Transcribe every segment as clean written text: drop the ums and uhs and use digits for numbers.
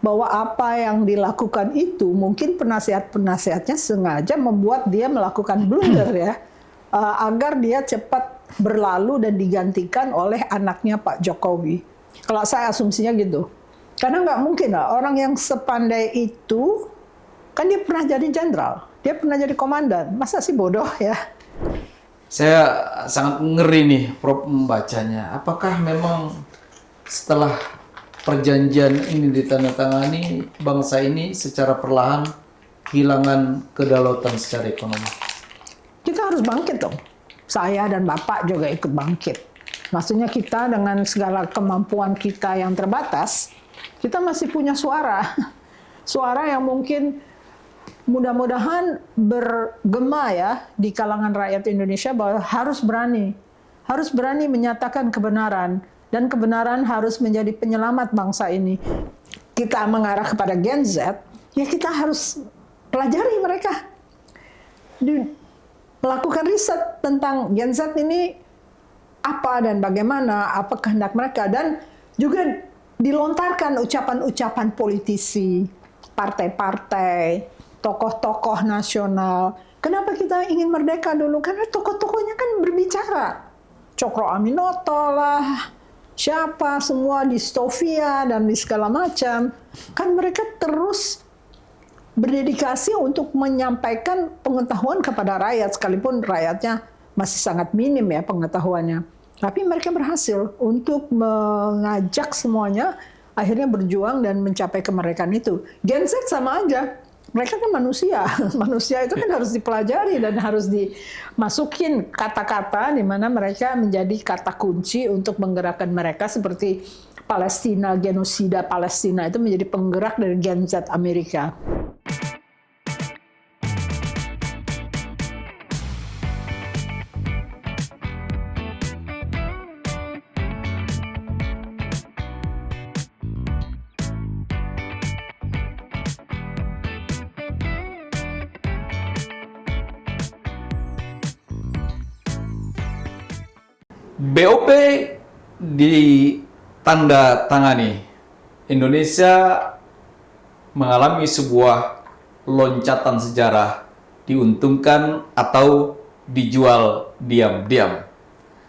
bahwa apa yang dilakukan itu mungkin penasihat-penasihatnya sengaja membuat dia melakukan blunder ya, agar dia cepat berlalu dan digantikan oleh anaknya Pak Jokowi. Kalau saya asumsinya gitu. Karena nggak mungkin lah orang yang sepandai itu, kan dia pernah jadi jenderal, dia pernah jadi komandan, masa sih bodoh ya? Saya sangat ngeri nih, Prof, membacanya. Apakah memang setelah perjanjian ini ditandatangani, bangsa ini secara perlahan kehilangan kedaulatan secara ekonomi? Kita harus bangkit dong. Saya dan Bapak juga ikut bangkit. Maksudnya kita dengan segala kemampuan kita yang terbatas, kita masih punya suara. Suara yang mungkin mudah-mudahan bergema ya di kalangan rakyat Indonesia bahwa harus berani menyatakan kebenaran, dan kebenaran harus menjadi penyelamat bangsa ini. Kita mengarah kepada Gen Z, ya kita harus pelajari mereka, melakukan riset tentang Gen Z ini apa dan bagaimana, apa kehendak mereka, dan juga dilontarkan ucapan-ucapan politisi, partai-partai, tokoh-tokoh nasional. Kenapa kita ingin merdeka dulu? Karena tokoh-tokohnya kan berbicara. Cokro Aminoto lah, siapa semua di Stovia dan di segala macam. Kan mereka terus berdedikasi untuk menyampaikan pengetahuan kepada rakyat, sekalipun rakyatnya masih sangat minim ya pengetahuannya. Tapi mereka berhasil untuk mengajak semuanya akhirnya berjuang dan mencapai kemerdekaan itu. Gen Z sama aja. Mereka kan manusia. Manusia itu kan harus dipelajari dan harus dimasukin kata-kata di mana mereka menjadi kata kunci untuk menggerakkan mereka, seperti Palestina, genosida Palestina itu menjadi penggerak dari Gen Z Amerika. BOP ditandatangani. Indonesia mengalami sebuah loncatan sejarah, diuntungkan atau dijual diam-diam.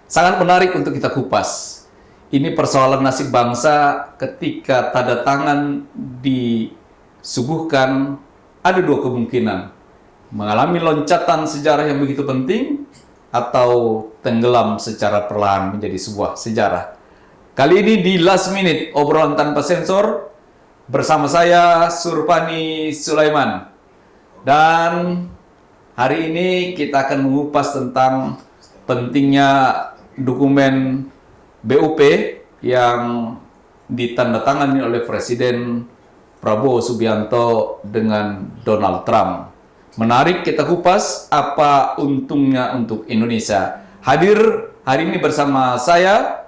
Sangat menarik untuk kita kupas. Ini persoalan nasib bangsa ketika tanda tangan disuguhkan, ada dua kemungkinan. Mengalami loncatan sejarah yang begitu penting, atau tenggelam secara perlahan menjadi sebuah sejarah. Kali ini di Last Minute, obrolan tanpa sensor, bersama saya Surpani Sulaiman. Dan hari ini kita akan mengupas tentang pentingnya dokumen BOP yang ditandatangani oleh Presiden Prabowo Subianto dengan Donald Trump. Menarik kita kupas apa untungnya untuk Indonesia. Hadir hari ini bersama saya,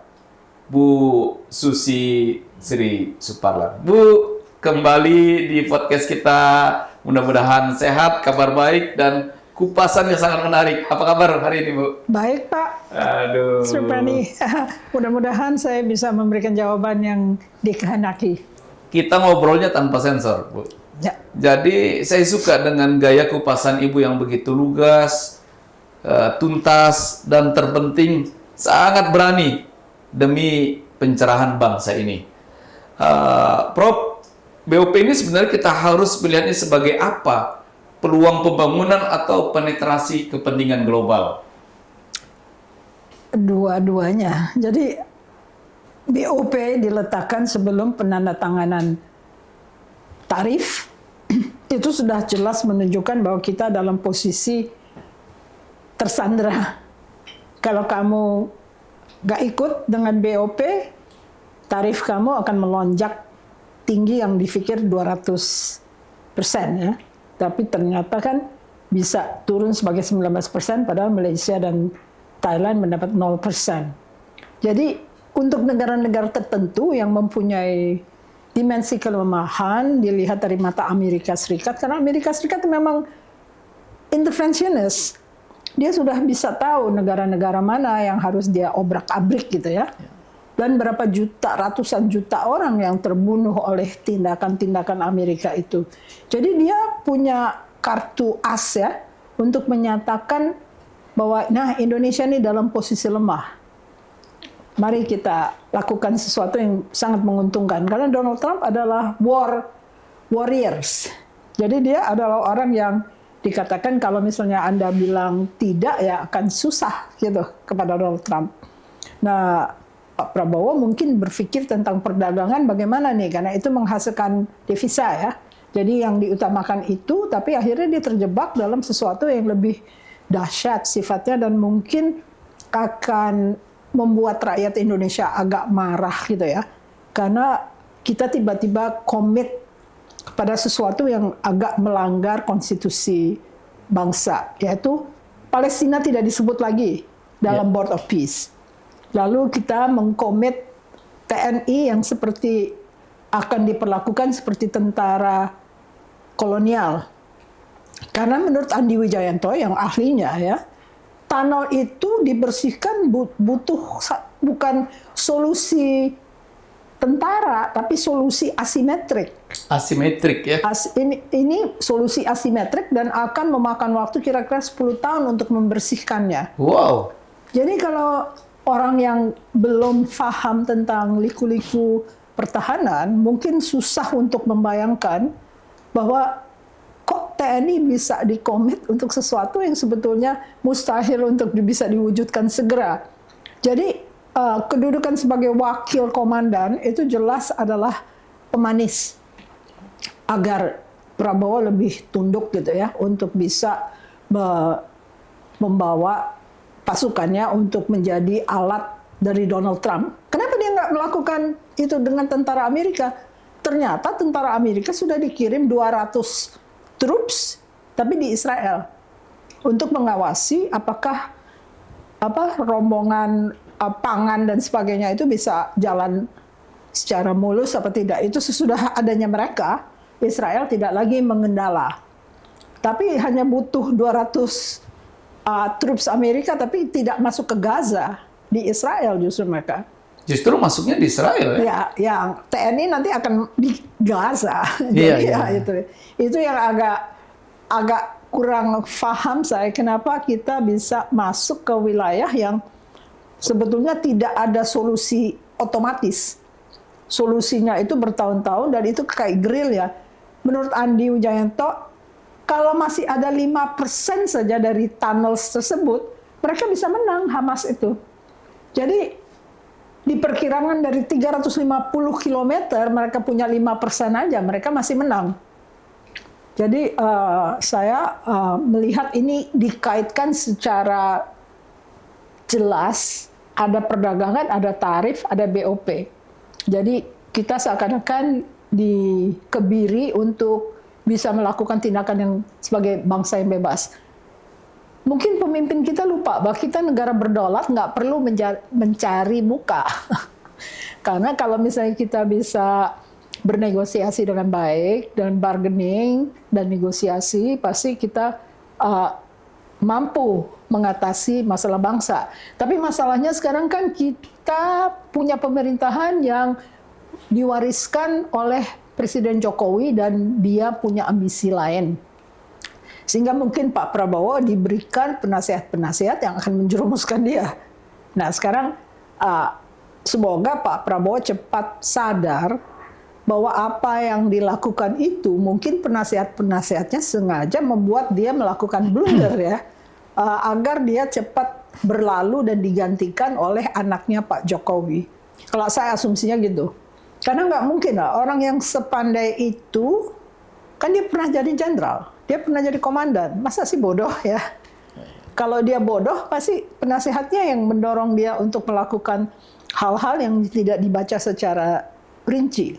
Bu Susi Sri Suparlan. Bu, kembali di podcast kita. Mudah-mudahan sehat, kabar baik, dan kupasan yang sangat menarik. Apa kabar hari ini, Bu? Baik, Pak. Aduh. Surpani. Mudah-mudahan saya bisa memberikan jawaban yang dikehendaki. Kita ngobrolnya tanpa sensor, Bu. Ya. Jadi saya suka dengan gaya kupasan Ibu yang begitu lugas, tuntas, dan terpenting sangat berani demi pencerahan bangsa ini. Prof, BOP ini sebenarnya kita harus melihatnya sebagai apa? Peluang pembangunan atau penetrasi kepentingan global? Dua-duanya. Jadi BOP diletakkan sebelum penandatanganan tarif. Itu sudah jelas menunjukkan bahwa kita dalam posisi tersandera. Kalau kamu gak ikut dengan BOP, tarif kamu akan melonjak tinggi yang dipikir 200% ya. Tapi ternyata kan bisa turun sebagai 19%, padahal Malaysia dan Thailand mendapat 0%. Jadi untuk negara-negara tertentu yang mempunyai dimensi kelemahan dilihat dari mata Amerika Serikat, karena Amerika Serikat memang interventionist. Dia sudah bisa tahu negara-negara mana yang harus dia obrak-abrik gitu ya. dan berapa juta, ratusan juta orang yang terbunuh oleh tindakan-tindakan Amerika itu. Jadi dia punya kartu as ya untuk menyatakan bahwa nah Indonesia ini dalam posisi lemah. Mari kita lakukan sesuatu yang sangat menguntungkan karena Donald Trump adalah warriors. Jadi dia adalah orang yang dikatakan kalau misalnya Anda bilang tidak ya akan susah gitu kepada Donald Trump. Nah, Pak Prabowo mungkin berpikir tentang perdagangan bagaimana nih, karena itu menghasilkan devisa ya. Jadi yang diutamakan itu, tapi akhirnya dia terjebak dalam sesuatu yang lebih dahsyat sifatnya dan mungkin akan membuat rakyat Indonesia agak marah gitu ya. Karena kita tiba-tiba komit pada sesuatu yang agak melanggar konstitusi bangsa, yaitu Palestina tidak disebut lagi dalam Board of Peace. Lalu kita mengkomit TNI yang seperti akan diperlakukan seperti tentara kolonial. Karena menurut Andi Wijayanto yang ahlinya ya, tunnel itu dibersihkan butuh bukan solusi tentara, tapi solusi asimetrik. Asimetrik ya. Ini solusi asimetrik dan akan memakan waktu kira-kira 10 tahun untuk membersihkannya. Wow. Jadi kalau orang yang belum paham tentang liku-liku pertahanan, mungkin susah untuk membayangkan bahwa kok TNI bisa dikomit untuk sesuatu yang sebetulnya mustahil untuk bisa diwujudkan segera. Jadi kedudukan sebagai wakil komandan itu jelas adalah pemanis agar Prabowo lebih tunduk gitu ya untuk bisa membawa pasukannya untuk menjadi alat dari Donald Trump. Kenapa dia nggak melakukan itu dengan tentara Amerika? Ternyata tentara Amerika sudah dikirim 200 troops, tapi di Israel untuk mengawasi apakah rombongan pangan dan sebagainya itu bisa jalan secara mulus apa tidak. Itu sesudah adanya mereka, Israel tidak lagi mengendala. Tapi hanya butuh 200 troops Amerika, tapi tidak masuk ke Gaza. Di Israel justru mereka. Justru masuknya di Israel ya? Ya, yang TNI nanti akan di Gaza. Iya, Jadi, iya. Itu yang agak kurang paham saya kenapa kita bisa masuk ke wilayah yang sebetulnya tidak ada solusi otomatis. Solusinya itu bertahun-tahun dan itu kayak grill ya. Menurut Andi Wijayanto, kalau masih ada 5% saja dari tunnels tersebut, mereka bisa menang Hamas itu. Jadi diperkirakan dari 350 km, mereka punya 5% aja, mereka masih menang. Jadi saya melihat ini dikaitkan secara jelas, ada perdagangan, ada tarif, ada BOP. Jadi kita seakan-akan dikebiri untuk bisa melakukan tindakan yang sebagai bangsa yang bebas. Mungkin pemimpin kita lupa bahwa kita negara berdaulat, nggak perlu mencari muka. Karena kalau misalnya kita bisa bernegosiasi dengan baik, dan bargaining dan negosiasi, pasti kita mampu mengatasi masalah bangsa. Tapi masalahnya sekarang kan kita punya pemerintahan yang diwariskan oleh Presiden Jokowi dan dia punya ambisi lain. Sehingga mungkin Pak Prabowo diberikan penasihat-penasihat yang akan menjerumuskan dia. Nah sekarang semoga Pak Prabowo cepat sadar bahwa apa yang dilakukan itu mungkin penasihat-penasihatnya sengaja membuat dia melakukan blunder ya. Agar dia cepat berlalu dan digantikan oleh anaknya Pak Jokowi. Kalau saya asumsinya gitu. Karena nggak mungkin lah, orang yang sepandai itu, kan dia pernah jadi jenderal, dia pernah jadi komandan, masa sih bodoh ya? Kalau dia bodoh, pasti penasihatnya yang mendorong dia untuk melakukan hal-hal yang tidak dibaca secara rinci.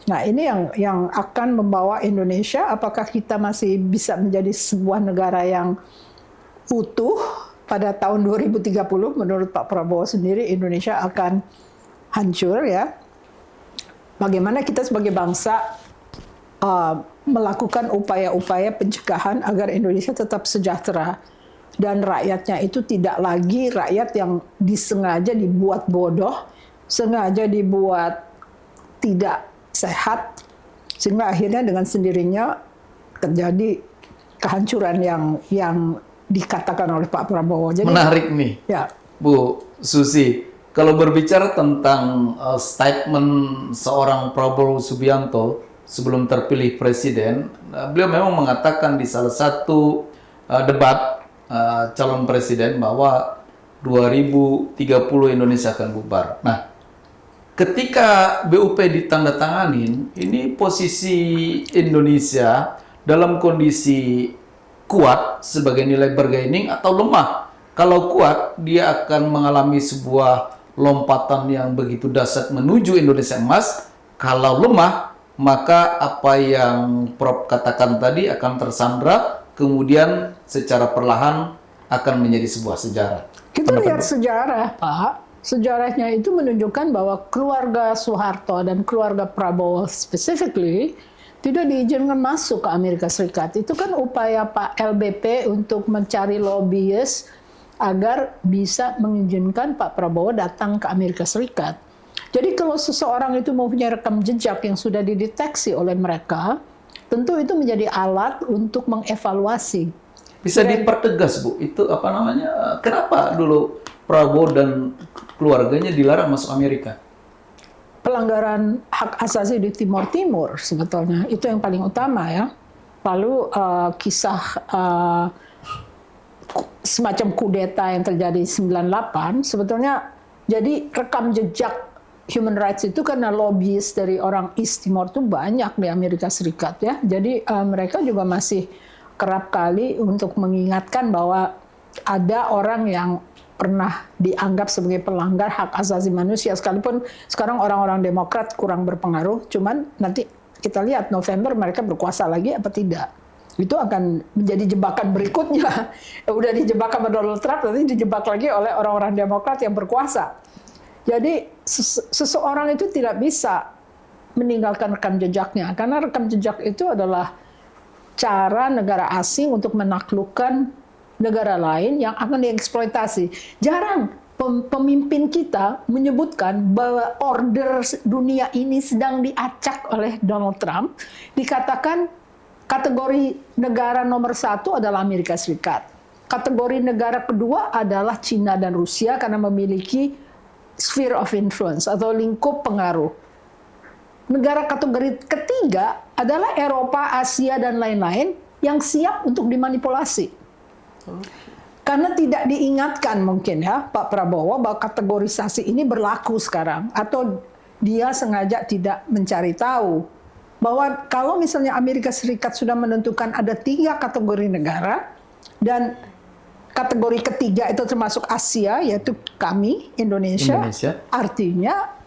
Nah ini yang akan membawa Indonesia, apakah kita masih bisa menjadi sebuah negara yang utuh pada tahun 2030, menurut Pak Prabowo sendiri Indonesia akan hancur ya. Bagaimana kita sebagai bangsa melakukan upaya-upaya pencegahan agar Indonesia tetap sejahtera dan rakyatnya itu tidak lagi rakyat yang disengaja dibuat bodoh sengaja dibuat tidak sehat, sehingga akhirnya dengan sendirinya terjadi kehancuran yang dikatakan oleh Pak Prabowo. Jadi, menarik nih, ya, Bu Susi. Kalau berbicara tentang statement seorang Prabowo Subianto sebelum terpilih presiden, beliau memang mengatakan di salah satu debat calon presiden bahwa 2030 Indonesia akan bubar. Nah, ketika BUP ditandatanganin, ini posisi Indonesia dalam kondisi kuat sebagai nilai bargaining atau lemah. Kalau kuat, dia akan mengalami sebuah lompatan yang begitu dahsyat menuju Indonesia emas. Kalau lemah, maka apa yang Prof katakan tadi akan tersandra, kemudian secara perlahan akan menjadi sebuah sejarah. kita lihat sejarah, Pak. Sejarahnya itu menunjukkan bahwa keluarga Soeharto dan keluarga Prabowo specifically tidak diizinkan masuk ke Amerika Serikat. Itu kan upaya Pak LBP untuk mencari lobbyist agar bisa mengizinkan Pak Prabowo datang ke Amerika Serikat. Jadi kalau seseorang itu mempunyai rekam jejak yang sudah dideteksi oleh mereka, tentu itu menjadi alat untuk mengevaluasi. Bisa dipertegas, Bu, itu apa namanya? Kenapa dulu Prabowo dan keluarganya dilarang masuk Amerika? Pelanggaran hak asasi di Timor Timur sebetulnya itu yang paling utama ya. Lalu kisah semacam kudeta yang terjadi 98 sebetulnya jadi rekam jejak human rights itu karena lobbyist dari orang East Timor itu banyak di Amerika Serikat ya. Jadi mereka juga masih kerap kali untuk mengingatkan bahwa ada orang yang pernah dianggap sebagai pelanggar hak asasi manusia, sekalipun sekarang orang-orang Demokrat kurang berpengaruh, cuman nanti kita lihat November mereka berkuasa lagi apa tidak. Itu akan menjadi jebakan berikutnya. Udah dijebak sama Donald Trump, nanti dijebak lagi oleh orang-orang Demokrat yang berkuasa. Jadi seseorang itu tidak bisa meninggalkan rekam jejaknya, karena rekam jejak itu adalah cara negara asing untuk menaklukkan negara lain yang akan dieksploitasi. Jarang pemimpin kita menyebutkan bahwa order dunia ini sedang diacak oleh Donald Trump. Dikatakan kategori negara nomor 1 adalah Amerika Serikat. Kategori negara kedua adalah Cina dan Rusia karena memiliki sphere of influence atau lingkup pengaruh. Negara kategori ketiga adalah Eropa, Asia, dan lain-lain yang siap untuk dimanipulasi. Karena tidak diingatkan mungkin ya Pak Prabowo bahwa kategorisasi ini berlaku sekarang, atau dia sengaja tidak mencari tahu bahwa kalau misalnya Amerika Serikat sudah menentukan ada 3 kategori negara dan kategori ketiga itu termasuk Asia, yaitu kami Indonesia. Artinya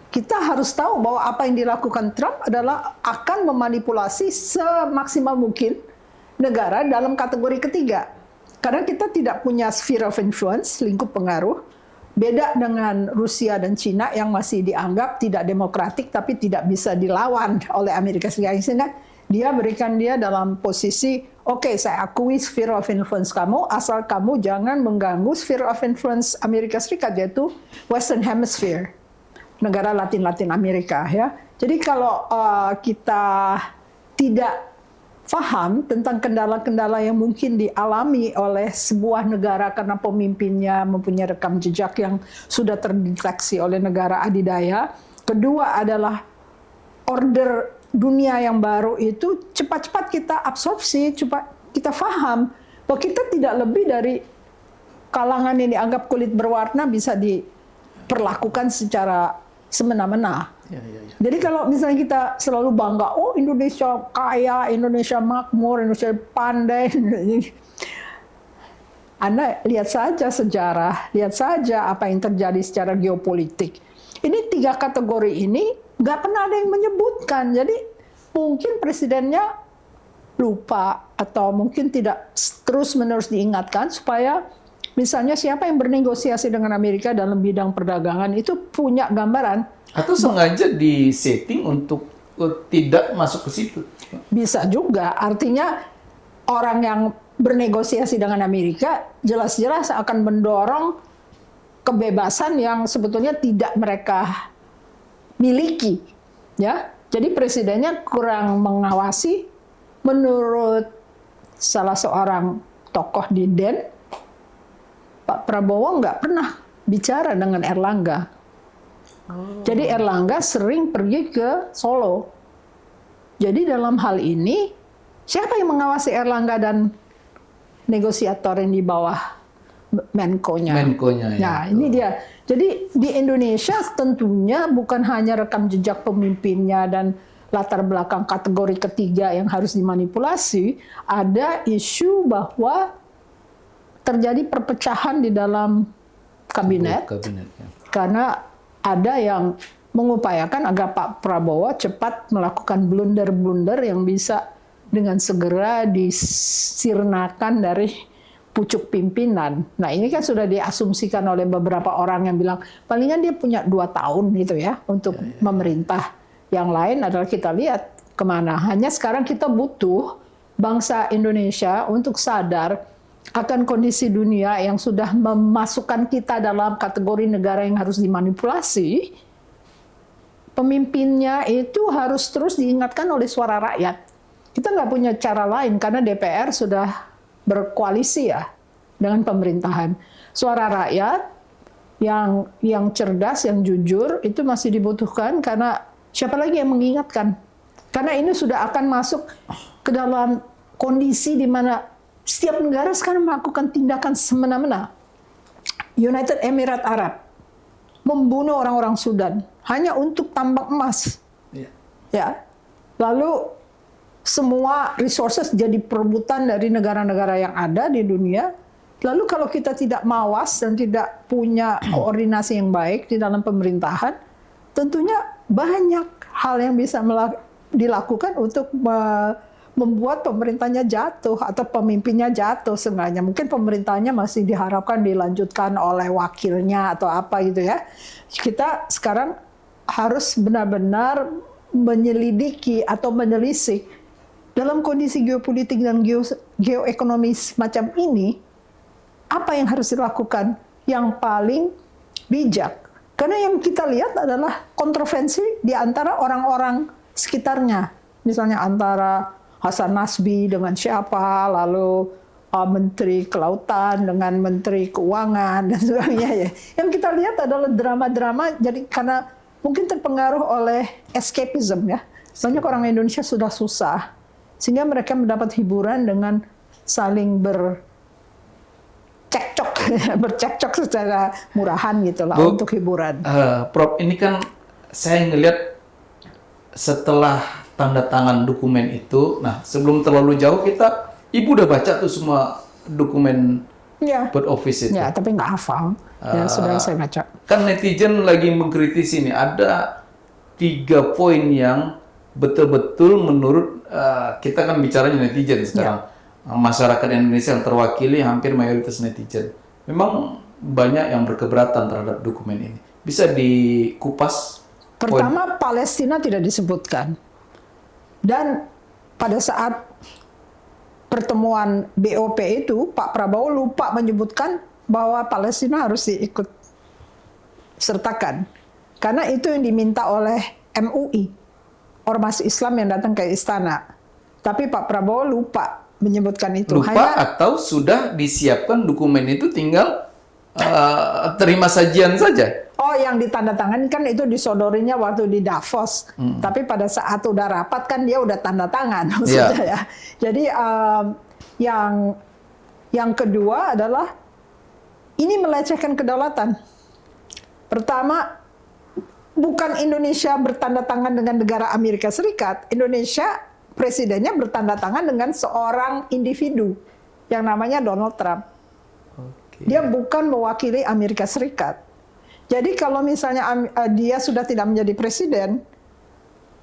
kita harus tahu bahwa apa yang dilakukan Trump adalah akan memanipulasi semaksimal mungkin negara dalam kategori ketiga. Karena kita tidak punya sphere of influence, lingkup pengaruh, beda dengan Rusia dan Cina yang masih dianggap tidak demokratik tapi tidak bisa dilawan oleh Amerika Serikat. Sehingga dia berikan dia dalam posisi, oke, saya akui sphere of influence kamu, asal kamu jangan mengganggu sphere of influence Amerika Serikat, yaitu Western Hemisphere. Negara Latin Amerika ya. Jadi kalau kita tidak paham tentang kendala-kendala yang mungkin dialami oleh sebuah negara karena pemimpinnya mempunyai rekam jejak yang sudah terdeteksi oleh negara adidaya. Kedua adalah order dunia yang baru itu cepat-cepat kita absorpsi, cepat kita paham bahwa kita tidak lebih dari kalangan yang dianggap kulit berwarna bisa diperlakukan secara semena-mena. Jadi kalau misalnya kita selalu bangga, oh Indonesia kaya, Indonesia makmur, Indonesia pandai. Anda lihat saja sejarah, lihat saja apa yang terjadi secara geopolitik. Ini 3 kategori ini nggak pernah ada yang menyebutkan. Jadi mungkin presidennya lupa atau mungkin tidak terus-menerus diingatkan supaya misalnya siapa yang bernegosiasi dengan Amerika dalam bidang perdagangan itu punya gambaran. Atau sengaja disetting untuk tidak masuk ke situ. Bisa juga. Artinya orang yang bernegosiasi dengan Amerika jelas-jelas akan mendorong kebebasan yang sebetulnya tidak mereka miliki, ya. Jadi presidennya kurang mengawasi. Menurut salah seorang tokoh di DEN, Pak Prabowo nggak pernah bicara dengan Erlangga. Jadi Erlangga sering pergi ke Solo. Jadi dalam hal ini, siapa yang mengawasi Erlangga dan negosiator yang di bawah Menko-nya? Menko-nya, ya. Nah, ini dia. Jadi di Indonesia tentunya bukan hanya rekam jejak pemimpinnya dan latar belakang kategori ketiga yang harus dimanipulasi, ada isu bahwa terjadi perpecahan di dalam kabinet. Kabinetnya. Karena ada yang mengupayakan agar Pak Prabowo cepat melakukan blunder-blunder yang bisa dengan segera disirnakan dari pucuk pimpinan. Nah, ini kan sudah diasumsikan oleh beberapa orang yang bilang palingan dia punya 2 tahun gitu ya untuk memerintah. Yang lain adalah kita lihat kemana. Hanya sekarang kita butuh bangsa Indonesia untuk sadar akan kondisi dunia yang sudah memasukkan kita dalam kategori negara yang harus dimanipulasi. Pemimpinnya itu harus terus diingatkan oleh suara rakyat. Kita nggak punya cara lain karena DPR sudah berkoalisi ya dengan pemerintahan. Suara rakyat yang cerdas, yang jujur itu masih dibutuhkan karena siapa lagi yang mengingatkan? Karena ini sudah akan masuk ke dalam kondisi di mana setiap negara sekarang melakukan tindakan semena-mena. United Emirat Arab membunuh orang-orang Sudan hanya untuk tambang emas. Ya. Lalu semua resources jadi perebutan dari negara-negara yang ada di dunia. Lalu kalau kita tidak mawas dan tidak punya koordinasi yang baik di dalam pemerintahan, tentunya banyak hal yang bisa dilakukan untuk membuat pemerintahnya jatuh atau pemimpinnya jatuh sebenarnya. Mungkin pemerintahnya masih diharapkan dilanjutkan oleh wakilnya atau apa gitu ya. Kita sekarang harus benar-benar menyelidiki atau menelisik dalam kondisi geopolitik dan geoekonomi semacam ini, apa yang harus dilakukan yang paling bijak. Karena yang kita lihat adalah kontroversi di antara orang-orang sekitarnya. Misalnya antara Hasan Nasbi dengan siapa, lalu Menteri Kelautan dengan Menteri Keuangan dan sebagainya ya. Yang kita lihat adalah drama-drama jadi karena mungkin terpengaruh oleh escapism ya. Banyak orang Indonesia sudah susah sehingga mereka mendapat hiburan dengan saling bercekcok secara murahan gitu lah untuk hiburan. Prof, ini kan saya ngelihat setelah tanda tangan dokumen itu, nah sebelum terlalu jauh Ibu udah baca tuh semua dokumen Board Office itu. Ya, tapi nggak hafal. Ya, sudah saya baca. Kan netizen lagi mengkritisi ini, ada 3 poin yang betul-betul menurut kita kan bicaranya netizen sekarang. Masyarakat Indonesia yang terwakili hampir mayoritas netizen. Memang banyak yang berkeberatan terhadap dokumen ini. Bisa dikupas? Pertama, Palestina tidak disebutkan. Dan pada saat pertemuan BOP itu, Pak Prabowo lupa menyebutkan bahwa Palestina harus diikut sertakan. Karena itu yang diminta oleh MUI, Ormas Islam yang datang ke istana. Tapi Pak Prabowo lupa menyebutkan itu. Lupa atau sudah disiapkan dokumen itu tinggal terima sajian saja? Oh, yang ditandatangani kan itu disodorinya waktu di Davos. Tapi pada saat udah rapat kan dia udah tanda tangan maksudnya ya. Jadi yang kedua adalah ini melecehkan kedaulatan. Pertama, bukan Indonesia bertanda tangan dengan negara Amerika Serikat. Indonesia presidennya bertanda tangan dengan seorang individu yang namanya Donald Trump. Dia bukan mewakili Amerika Serikat. Jadi kalau misalnya dia sudah tidak menjadi presiden,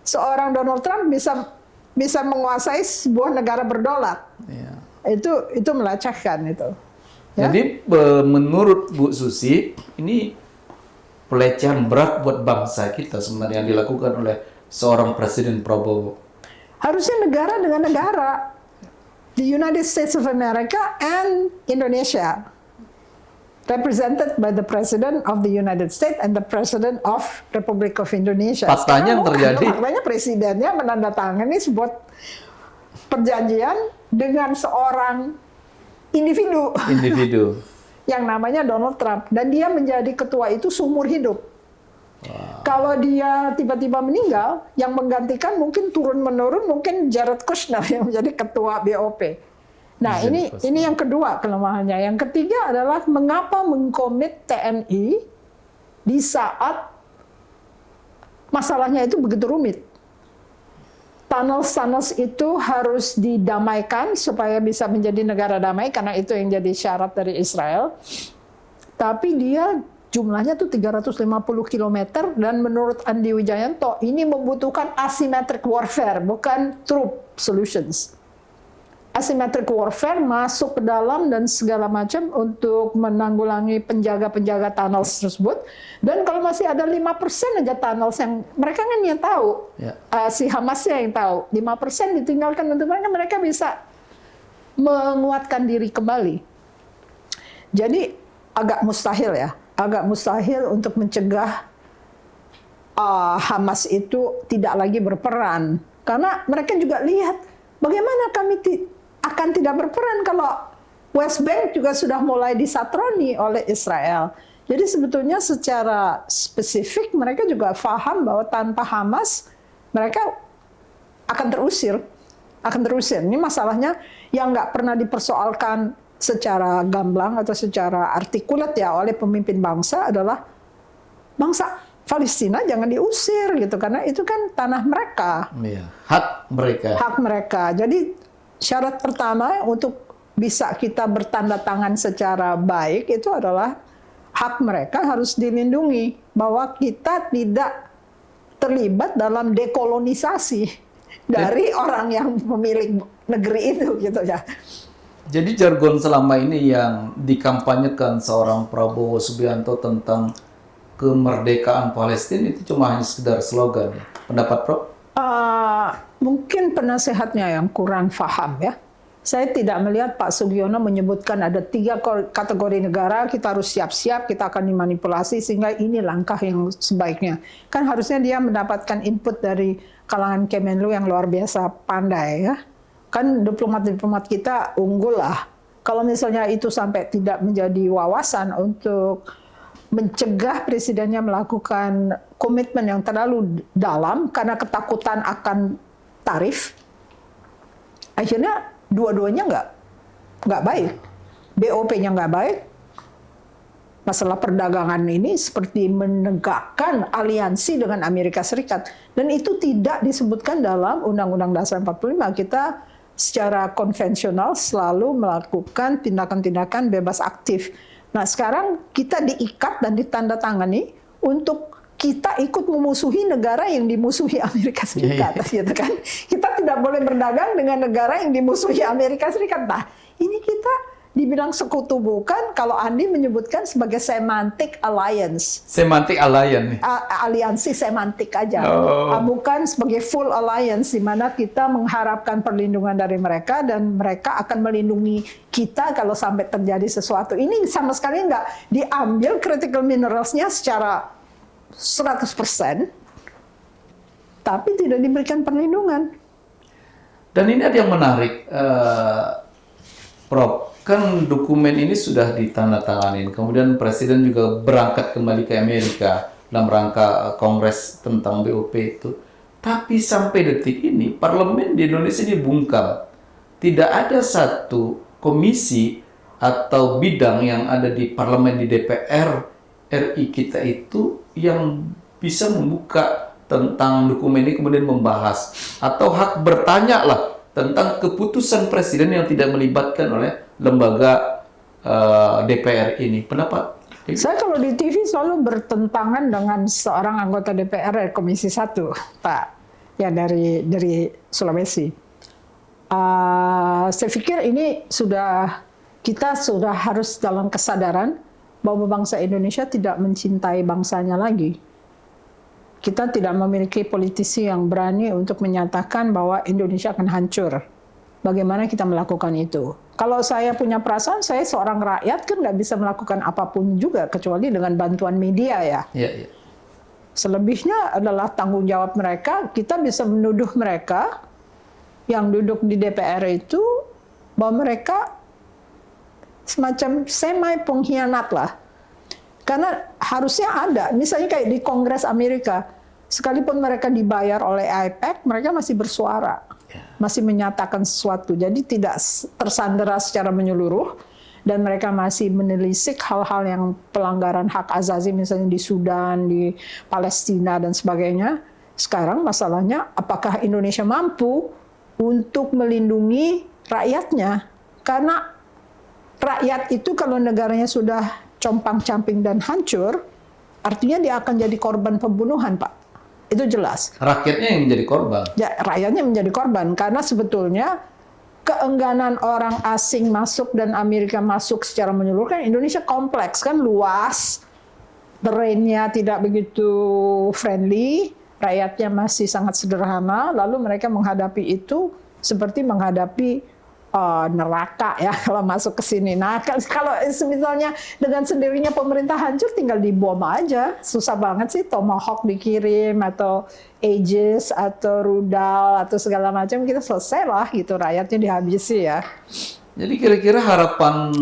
seorang Donald Trump bisa menguasai sebuah negara berdolar. Itu melecehkan itu. Ya? Jadi menurut Bu Susi, ini pelecehan berat buat bangsa kita sebenarnya yang dilakukan oleh seorang Presiden Prabowo. Harusnya negara dengan negara. The United States of America and Indonesia. represented by the President of the United States and the President of Republic of Indonesia. Faktanya yang terjadi, faktanya presidennya menandatangani sebuah perjanjian dengan seorang individu yang namanya Donald Trump, dan dia menjadi ketua itu seumur hidup. Kalau dia tiba-tiba meninggal, yang menggantikan mungkin turun-menurun mungkin Jared Kushner yang menjadi ketua BOP. Nah, ini yang kedua kelemahannya. Yang ketiga adalah mengapa mengkomit TNI di saat masalahnya itu begitu rumit. Tunnels itu harus didamaikan supaya bisa menjadi negara damai, karena itu yang jadi syarat dari Israel. Tapi dia jumlahnya tuh 350 km, dan menurut Andi Wijayanto ini membutuhkan asymmetric warfare, bukan troop solutions. Asymmetric warfare masuk ke dalam dan segala macam untuk menanggulangi penjaga-penjaga tunnels tersebut. Dan kalau masih ada 5% aja tunnels yang mereka kan yang tahu, si Hamasnya yang tahu, 5% ditinggalkan untuk mereka bisa menguatkan diri kembali. Jadi agak mustahil untuk mencegah Hamas itu tidak lagi berperan. Karena mereka juga lihat bagaimana kami akan tidak berperan kalau West Bank juga sudah mulai disatroni oleh Israel. Jadi sebetulnya secara spesifik mereka juga paham bahwa tanpa Hamas mereka akan terusir. Ini masalahnya yang nggak pernah dipersoalkan secara gamblang atau secara artikulat ya oleh pemimpin bangsa adalah bangsa Palestina jangan diusir gitu, karena itu kan tanah mereka. Iya, hak mereka. Jadi syarat pertama untuk bisa kita bertanda tangan secara baik itu adalah hak mereka harus dilindungi, bahwa kita tidak terlibat dalam dekolonisasi dari orang yang pemilik negeri itu gitu ya. Jadi jargon selama ini yang dikampanyekan seorang Prabowo Subianto tentang kemerdekaan Palestina itu cuma hanya sekedar slogan. Pendapat Prof? Mungkin penasehatnya yang kurang paham ya. Saya tidak melihat Pak Sugiono menyebutkan ada 3 kategori negara, kita harus siap-siap, kita akan dimanipulasi, sehingga ini langkah yang sebaiknya. Kan harusnya dia mendapatkan input dari kalangan Kemenlu yang luar biasa pandai ya. Kan diplomat-diplomat kita unggul lah. Kalau misalnya itu sampai tidak menjadi wawasan untuk mencegah presidennya melakukan komitmen yang terlalu dalam karena ketakutan akan tarif, akhirnya dua-duanya nggak baik. BOP-nya nggak baik. Masalah perdagangan ini seperti menegakkan aliansi dengan Amerika Serikat, dan itu tidak disebutkan dalam Undang-Undang Dasar 45. Kita secara konvensional selalu melakukan tindakan-tindakan bebas aktif. Nah, sekarang kita diikat dan ditandatangani untuk kita ikut memusuhi negara yang dimusuhi Amerika Serikat, gitu kan? Kita tidak boleh berdagang dengan negara yang dimusuhi Amerika Serikat. Nah, ini kita dibilang sekutu bukan, kalau Andi menyebutkan sebagai semantic alliance. Semantic alliance. Aliansi semantik aja. Oh. Bukan sebagai full alliance, di mana kita mengharapkan perlindungan dari mereka dan mereka akan melindungi kita kalau sampai terjadi sesuatu. Ini sama sekali nggak diambil critical mineralsnya secara 100%, tapi tidak diberikan perlindungan. Dan ini ada yang menarik, Prof. Kan dokumen ini sudah ditandatangani, kemudian Presiden juga berangkat kembali ke Amerika dalam rangka Kongres tentang BOP itu. Tapi sampai detik ini, Parlemen di Indonesia dibungkam. Tidak ada satu komisi atau bidang yang ada di Parlemen di DPR RI kita itu yang bisa membuka tentang dokumen ini kemudian membahas. Atau hak bertanya lah tentang keputusan Presiden yang tidak melibatkan oleh lembaga DPR ini. Pendapat? Saya kalau di TV selalu bertentangan dengan seorang anggota DPR dari Komisi 1, Pak, ya dari Sulawesi. Saya pikir ini kita sudah harus dalam kesadaran bahwa bangsa Indonesia tidak mencintai bangsanya lagi. Kita tidak memiliki politisi yang berani untuk menyatakan bahwa Indonesia akan hancur. bagaimana kita melakukan itu. Kalau saya punya perasaan, saya seorang rakyat kan nggak bisa melakukan apapun juga kecuali dengan bantuan media ya. Iya, iya. Selebihnya adalah tanggung jawab mereka. Kita bisa menuduh mereka yang duduk di DPR itu bahwa mereka semacam semi pengkhianat lah. Karena harusnya ada, misalnya kayak di Kongres Amerika, sekalipun mereka dibayar oleh AIPAC, mereka masih bersuara, masih menyatakan sesuatu. Jadi tidak tersandera secara menyeluruh, dan mereka masih menelisik hal-hal yang pelanggaran hak asasi, misalnya di Sudan, di Palestina, dan sebagainya. Sekarang masalahnya, apakah Indonesia mampu untuk melindungi rakyatnya? Karena rakyat itu kalau negaranya sudah compang-camping dan hancur, artinya dia akan jadi korban pembunuhan, Pak. Itu jelas. Rakyatnya yang menjadi korban. Ya, rakyatnya menjadi korban karena sebetulnya keengganan orang asing masuk dan Amerika masuk secara menyeluruh kan Indonesia kompleks kan, luas, terrainnya tidak begitu friendly, rakyatnya masih sangat sederhana, lalu mereka menghadapi itu seperti menghadapi neraka ya kalau masuk ke sini. Nah, kalau misalnya dengan sendirinya pemerintah hancur, tinggal dibom aja. Susah banget sih Tomahawk dikirim atau Aegis atau rudal atau segala macam, kita selesai lah gitu, rakyatnya dihabisi ya. Jadi kira-kira harapan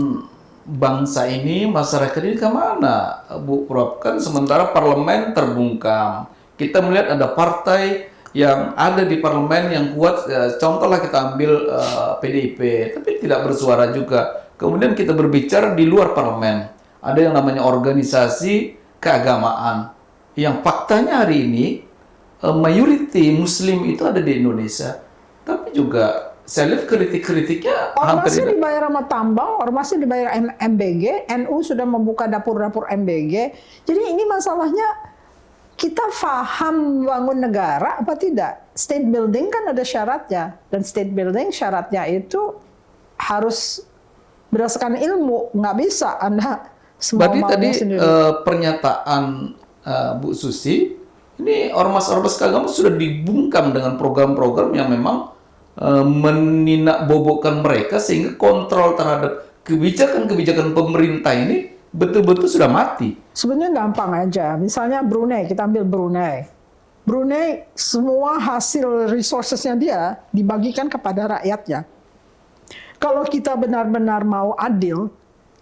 bangsa ini, masyarakat ini kemana, Bu Prof? Kan sementara parlemen terbungkam. Kita melihat ada partai yang ada di parlemen yang kuat, contohlah kita ambil PDIP, tapi tidak bersuara juga. Kemudian kita berbicara di luar parlemen, ada yang namanya organisasi keagamaan, yang faktanya hari ini mayoriti Muslim itu ada di Indonesia, tapi juga saya lihat kritik-kritiknya hampir Ormasnya dibayar sama tambang, ormasnya dibayar MBG, NU sudah membuka dapur-dapur MBG. Jadi ini masalahnya, kita paham bangun negara apa tidak? State building kan ada syaratnya, dan state building syaratnya itu harus berdasarkan ilmu, nggak bisa Anda semau Berarti tadi sendiri. Pernyataan Bu Susi, ini ormas-ormas keagamaan sudah dibungkam dengan program-program yang memang meninakbobokkan mereka sehingga kontrol terhadap kebijakan-kebijakan pemerintah ini betul-betul sudah mati. Sebenarnya gampang aja. Misalnya Brunei, kita ambil Brunei. Brunei semua hasil resourcesnya dia dibagikan kepada rakyatnya. Kalau kita benar-benar mau adil,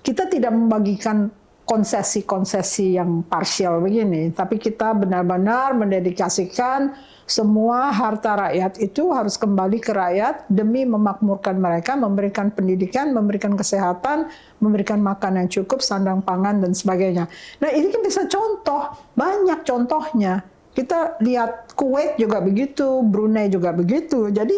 kita tidak membagikan konsesi-konsesi yang parsial begini, tapi kita benar-benar mendedikasikan semua harta rakyat itu harus kembali ke rakyat demi memakmurkan mereka, memberikan pendidikan, memberikan kesehatan, memberikan makan yang cukup, sandang pangan, dan sebagainya. Nah, ini kan bisa contoh, banyak contohnya. Kita lihat Kuwait juga begitu, Brunei juga begitu. Jadi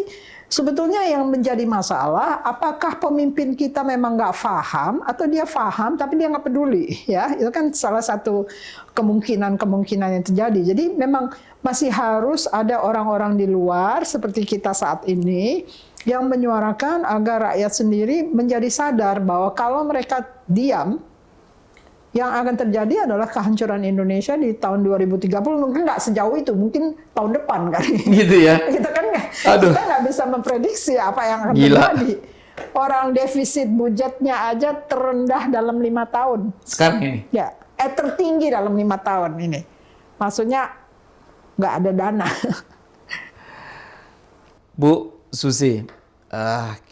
sebetulnya yang menjadi masalah, apakah pemimpin kita memang nggak paham, atau dia paham tapi dia nggak peduli, ya? Itu kan salah satu kemungkinan yang terjadi. Jadi memang masih harus ada orang-orang di luar seperti kita saat ini yang menyuarakan agar rakyat sendiri menjadi sadar bahwa kalau mereka diam, yang akan terjadi adalah kehancuran Indonesia di tahun 2030. Mungkin nggak sejauh itu, mungkin tahun depan kan. Gitu ya. Kita kan nggak bisa memprediksi apa yang akan terjadi. Orang defisit budgetnya aja terendah dalam 5 tahun. Sekarang ini? Ya, tertinggi dalam 5 tahun ini. Maksudnya nggak ada dana. Bu Susi,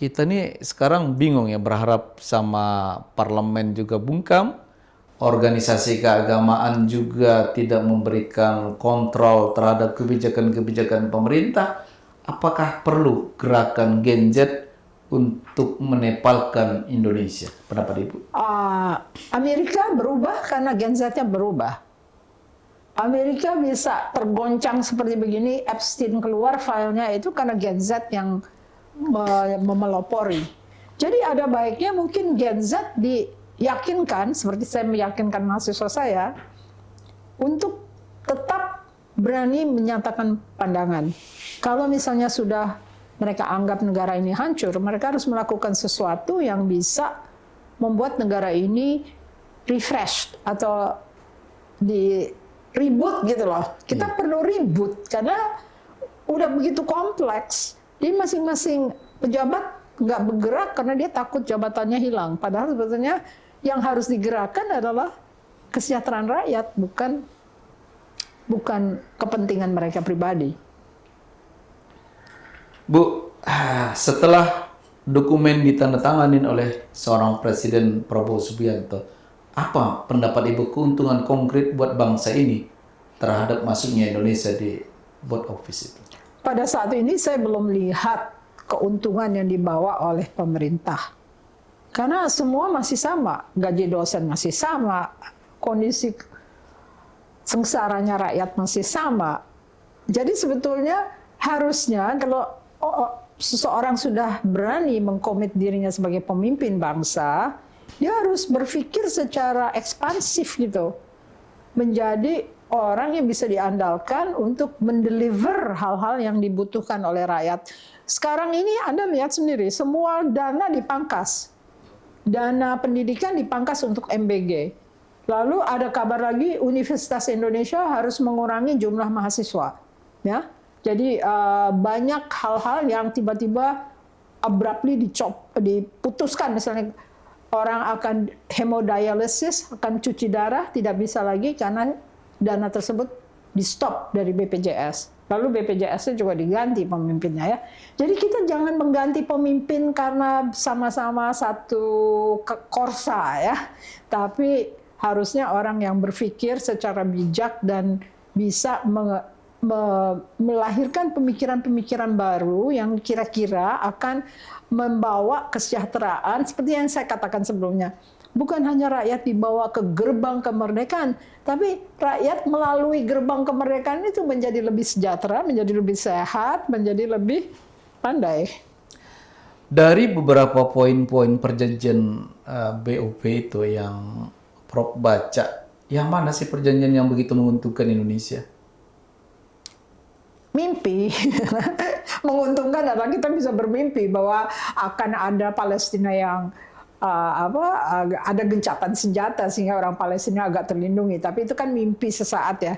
kita nih sekarang bingung ya, berharap sama parlemen juga bungkam, organisasi keagamaan juga tidak memberikan kontrol terhadap kebijakan-kebijakan pemerintah. Apakah perlu gerakan Gen Z untuk menepalkan Indonesia? Pendapat Ibu? Amerika berubah karena Gen Z-nya berubah. Amerika bisa tergoncang seperti begini, Epstein keluar filenya itu karena Gen Z yang memelopori. Jadi ada baiknya mungkin Gen Z diyakinkan, seperti saya meyakinkan mahasiswa saya, untuk tetap berani menyatakan pandangan. Kalau misalnya sudah mereka anggap negara ini hancur, mereka harus melakukan sesuatu yang bisa membuat negara ini refreshed atau di reboot gitu loh. Kita perlu reboot karena udah begitu kompleks. Jadi masing-masing pejabat nggak bergerak karena dia takut jabatannya hilang. Padahal sebetulnya yang harus digerakkan adalah kesejahteraan rakyat, bukan kepentingan mereka pribadi. Bu, setelah dokumen ditandatangani oleh seorang Presiden Prabowo Subianto, apa pendapat Ibu keuntungan konkret buat bangsa ini terhadap masuknya Indonesia di board office itu? Pada saat ini saya belum lihat keuntungan yang dibawa oleh pemerintah. Karena semua masih sama, gaji dosen masih sama, kondisi sengsaranya rakyat masih sama. Jadi sebetulnya harusnya kalau seseorang sudah berani mengkomit dirinya sebagai pemimpin bangsa, dia harus berpikir secara ekspansif gitu. Menjadi orang yang bisa diandalkan untuk mendeliver hal-hal yang dibutuhkan oleh rakyat. Sekarang ini Anda lihat sendiri, semua dana dipangkas. Dana pendidikan dipangkas untuk MBG. Lalu ada kabar lagi Universitas Indonesia harus mengurangi jumlah mahasiswa. Ya, jadi banyak hal-hal yang tiba-tiba abruptly diputuskan. Misalnya orang akan hemodialisis, akan cuci darah, tidak bisa lagi karena dana tersebut di-stop dari BPJS. Lalu BPJS-nya juga diganti pemimpinnya ya. Jadi kita jangan mengganti pemimpin karena sama-sama satu korsa ya. Tapi harusnya orang yang berpikir secara bijak dan bisa melahirkan pemikiran-pemikiran baru yang kira-kira akan membawa kesejahteraan seperti yang saya katakan sebelumnya. Bukan hanya rakyat dibawa ke gerbang kemerdekaan, tapi rakyat melalui gerbang kemerdekaan itu menjadi lebih sejahtera, menjadi lebih sehat, menjadi lebih pandai. Dari beberapa poin-poin perjanjian BOP itu yang Prof baca, yang mana sih perjanjian yang begitu menguntungkan Indonesia? Mimpi. Menguntungkan adalah kita bisa bermimpi bahwa akan ada Palestina yang ada gencatan senjata sehingga orang Palestina agak terlindungi. Tapi itu kan mimpi sesaat ya.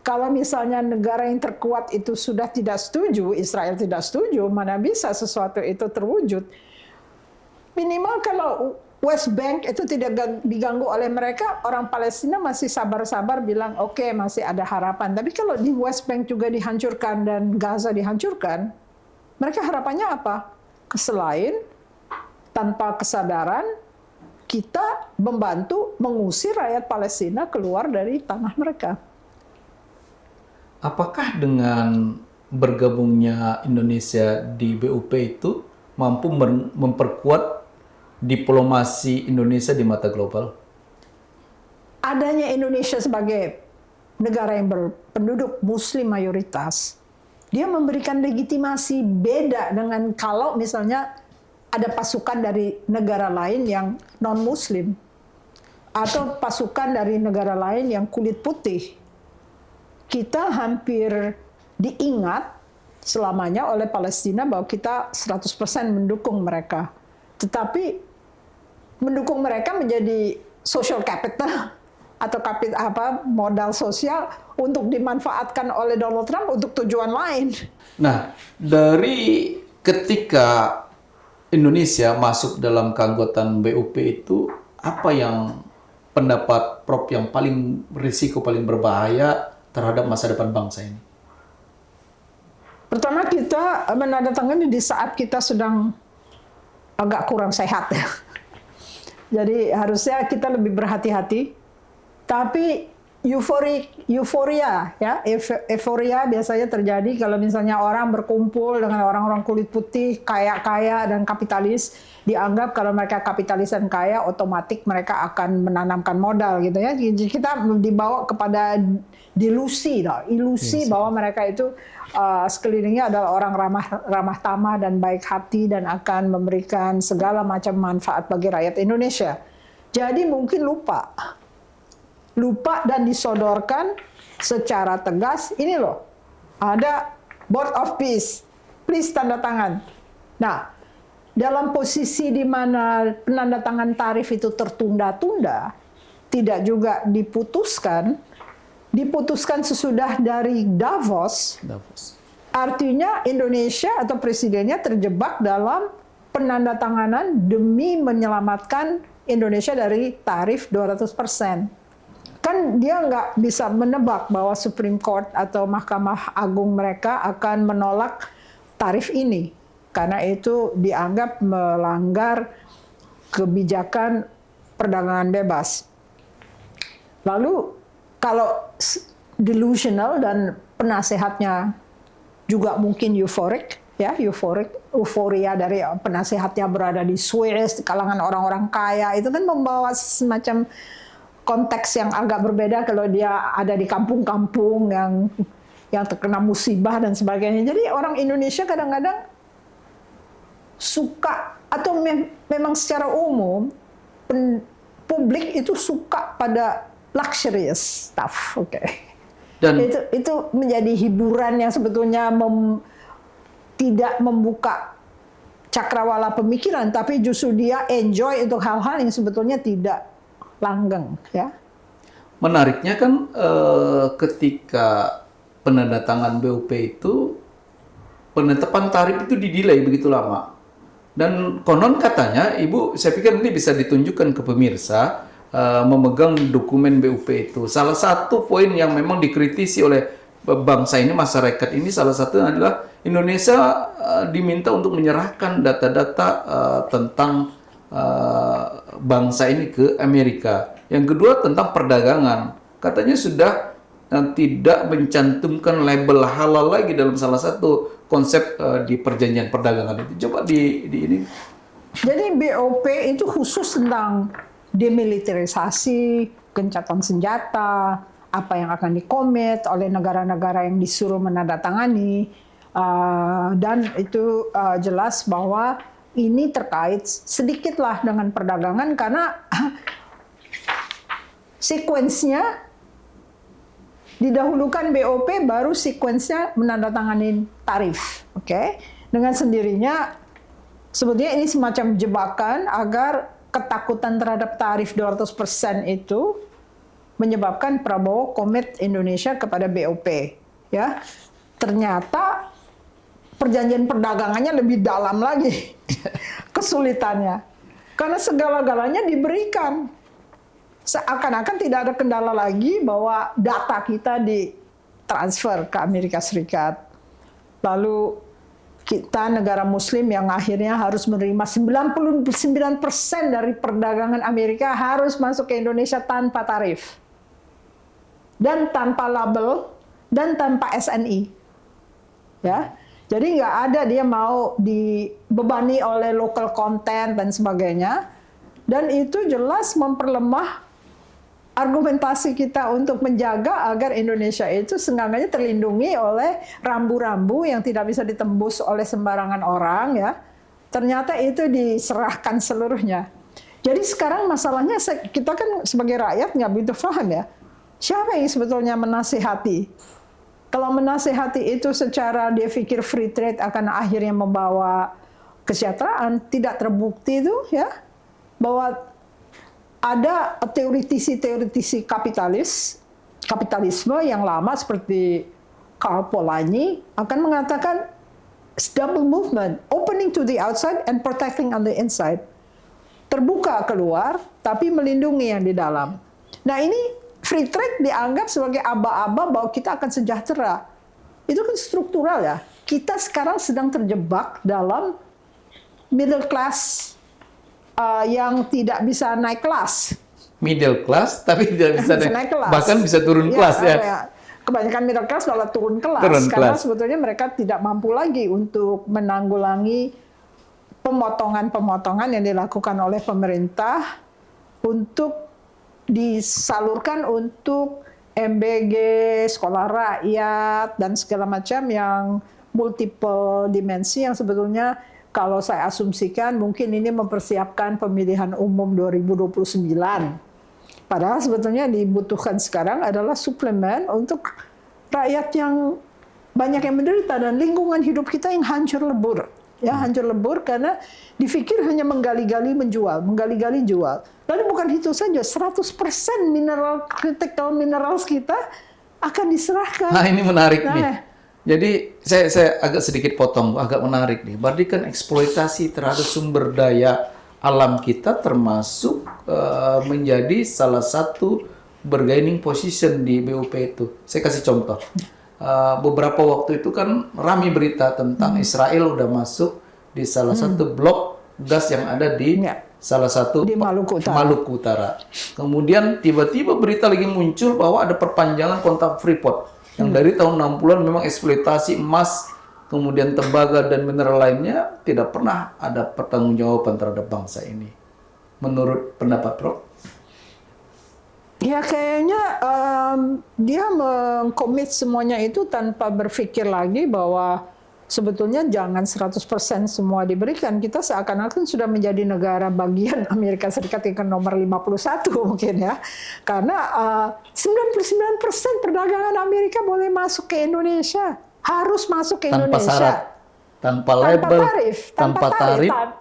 Kalau misalnya negara yang terkuat itu sudah tidak setuju, Israel tidak setuju, mana bisa sesuatu itu terwujud. Minimal kalau West Bank itu tidak diganggu oleh mereka, orang Palestina masih sabar-sabar bilang oke, masih ada harapan. Tapi kalau di West Bank juga dihancurkan dan Gaza dihancurkan, mereka harapannya apa? Selain tanpa kesadaran, kita membantu mengusir rakyat Palestina keluar dari tanah mereka. Apakah dengan bergabungnya Indonesia di BOP itu mampu memperkuat diplomasi Indonesia di mata global? Adanya Indonesia sebagai negara yang berpenduduk Muslim mayoritas, dia memberikan legitimasi beda dengan kalau misalnya ada pasukan dari negara lain yang non-Muslim atau pasukan dari negara lain yang kulit putih. Kita hampir diingat selamanya oleh Palestina bahwa kita 100% mendukung mereka. Tetapi mendukung mereka menjadi social capital atau modal sosial untuk dimanfaatkan oleh Donald Trump untuk tujuan lain. Nah, dari ketika Indonesia masuk dalam keanggotaan BOP itu, apa yang pendapat Prof yang paling risiko, paling berbahaya terhadap masa depan bangsa ini? Pertama, kita menandatangani di saat kita sedang agak kurang sehat. Jadi harusnya kita lebih berhati-hati. Tapi euforia biasanya terjadi kalau misalnya orang berkumpul dengan orang-orang kulit putih, kaya-kaya dan kapitalis, dianggap kalau mereka kapitalis dan kaya, otomatis mereka akan menanamkan modal gitu ya. Jadi kita dibawa kepada ilusi bahwa mereka itu sekelilingnya adalah orang ramah tamah dan baik hati dan akan memberikan segala macam manfaat bagi rakyat Indonesia. Jadi mungkin lupa dan disodorkan secara tegas, ini loh, ada Board of Peace, please tanda tangan. Nah, dalam posisi di mana penandatangan tarif itu tertunda-tunda, tidak juga diputuskan sesudah dari Davos. Artinya Indonesia atau presidennya terjebak dalam penandatanganan demi menyelamatkan Indonesia dari tarif 200%. Kan dia nggak bisa menebak bahwa Supreme Court atau Mahkamah Agung mereka akan menolak tarif ini. Karena itu dianggap melanggar kebijakan perdagangan bebas. Lalu kalau delusional dan penasehatnya juga mungkin euforia dari penasehatnya berada di Swiss, di kalangan orang-orang kaya, itu kan membawa semacam konteks yang agak berbeda kalau dia ada di kampung-kampung yang terkena musibah dan sebagainya. Jadi orang Indonesia kadang-kadang suka, atau memang secara umum publik itu suka pada luxurious stuff, Dan itu menjadi hiburan yang sebetulnya tidak membuka cakrawala pemikiran, tapi justru dia enjoy untuk hal-hal yang sebetulnya tidak langgeng, ya. Menariknya kan ketika penandatangan BOP itu penetapan tarif itu didelay begitu lama. Dan konon katanya, Ibu, saya pikir nanti bisa ditunjukkan ke pemirsa memegang dokumen BOP itu. Salah satu poin yang memang dikritisi oleh bangsa ini, masyarakat ini, salah satu adalah Indonesia diminta untuk menyerahkan data-data tentang bangsa ini ke Amerika. Yang kedua tentang perdagangan. Katanya sudah tidak mencantumkan label halal lagi dalam salah satu konsep di perjanjian perdagangan itu. Coba di ini. Jadi BOP itu khusus tentang demilitarisasi, gencatan senjata, apa yang akan dikomit oleh negara-negara yang disuruh menandatangani, dan itu jelas bahwa ini terkait sedikitlah dengan perdagangan karena sekuensnya didahulukan BOP, baru sekuensnya menandatangani tarif, Dengan sendirinya sebetulnya ini semacam jebakan agar ketakutan terhadap tarif 200% itu menyebabkan Prabowo komit Indonesia kepada BOP, ya. Ternyata perjanjian perdagangannya lebih dalam lagi kesulitannya. Karena segala-galanya diberikan. Seakan-akan tidak ada kendala lagi bahwa data kita ditransfer ke Amerika Serikat. Lalu kita negara muslim yang akhirnya harus menerima 99% dari perdagangan Amerika harus masuk ke Indonesia tanpa tarif. Dan tanpa label, dan tanpa SNI. Ya. Jadi nggak ada dia mau dibebani oleh local content dan sebagainya. Dan itu jelas memperlemah argumentasi kita untuk menjaga agar Indonesia itu seenggaknya terlindungi oleh rambu-rambu yang tidak bisa ditembus oleh sembarangan orang, ya. Ternyata itu diserahkan seluruhnya. Jadi sekarang masalahnya kita kan sebagai rakyat nggak begitu paham, ya. Siapa yang sebetulnya menasihati? Kalau menasihati itu secara dia pikir free trade akan akhirnya membawa kesejahteraan, tidak terbukti itu, ya, bahwa ada teoritisi kapitalisme yang lama seperti Karl Polanyi akan mengatakan double movement, opening to the outside and protecting on the inside. Terbuka keluar, tapi melindungi yang di dalam. Nah ini free trade dianggap sebagai aba-aba bahwa kita akan sejahtera. Itu kan struktural, ya. Kita sekarang sedang terjebak dalam middle class yang tidak bisa naik kelas. Middle class, tapi tidak bisa naik kelas. Bahkan bisa turun kelas, ya. Kebanyakan middle class malah turun kelas. Karena sebetulnya mereka tidak mampu lagi untuk menanggulangi pemotongan-pemotongan yang dilakukan oleh pemerintah untuk disalurkan untuk MBG, sekolah rakyat, dan segala macam yang multiple dimensi yang sebetulnya kalau saya asumsikan mungkin ini mempersiapkan pemilihan umum 2029. Padahal sebetulnya dibutuhkan sekarang adalah suplemen untuk rakyat yang banyak yang menderita dan lingkungan hidup kita yang hancur lebur. Ya, hancur lebur karena dipikir hanya menggali-gali menjual, menggali-gali jual. Lalu bukan itu saja, 100% critical minerals kita akan diserahkan. Nah, ini menarik nih. Jadi saya agak sedikit potong, agak menarik nih. Berarti kan eksploitasi terhadap sumber daya alam kita termasuk menjadi salah satu bargaining position di BUP itu. Saya kasih contoh. Beberapa waktu itu kan ramai berita tentang Israel udah masuk di salah satu blok gas yang ada di salah satu Di Maluku Utara. Maluku Utara. Kemudian tiba-tiba berita lagi muncul bahwa ada perpanjangan kontrak Freeport yang dari tahun 60-an memang eksploitasi emas, kemudian tembaga dan mineral lainnya tidak pernah ada pertanggungjawaban terhadap bangsa ini. Menurut pendapat Prof? Ya kayaknya dia mengkomit semuanya itu tanpa berpikir lagi bahwa sebetulnya jangan 100% semua diberikan. Kita seakan-akan sudah menjadi negara bagian Amerika Serikat yang nomor 51 mungkin ya. Karena 99% perdagangan Amerika boleh masuk ke Indonesia. Harus masuk ke Tanpa Indonesia. syarat, tanpa label, tanpa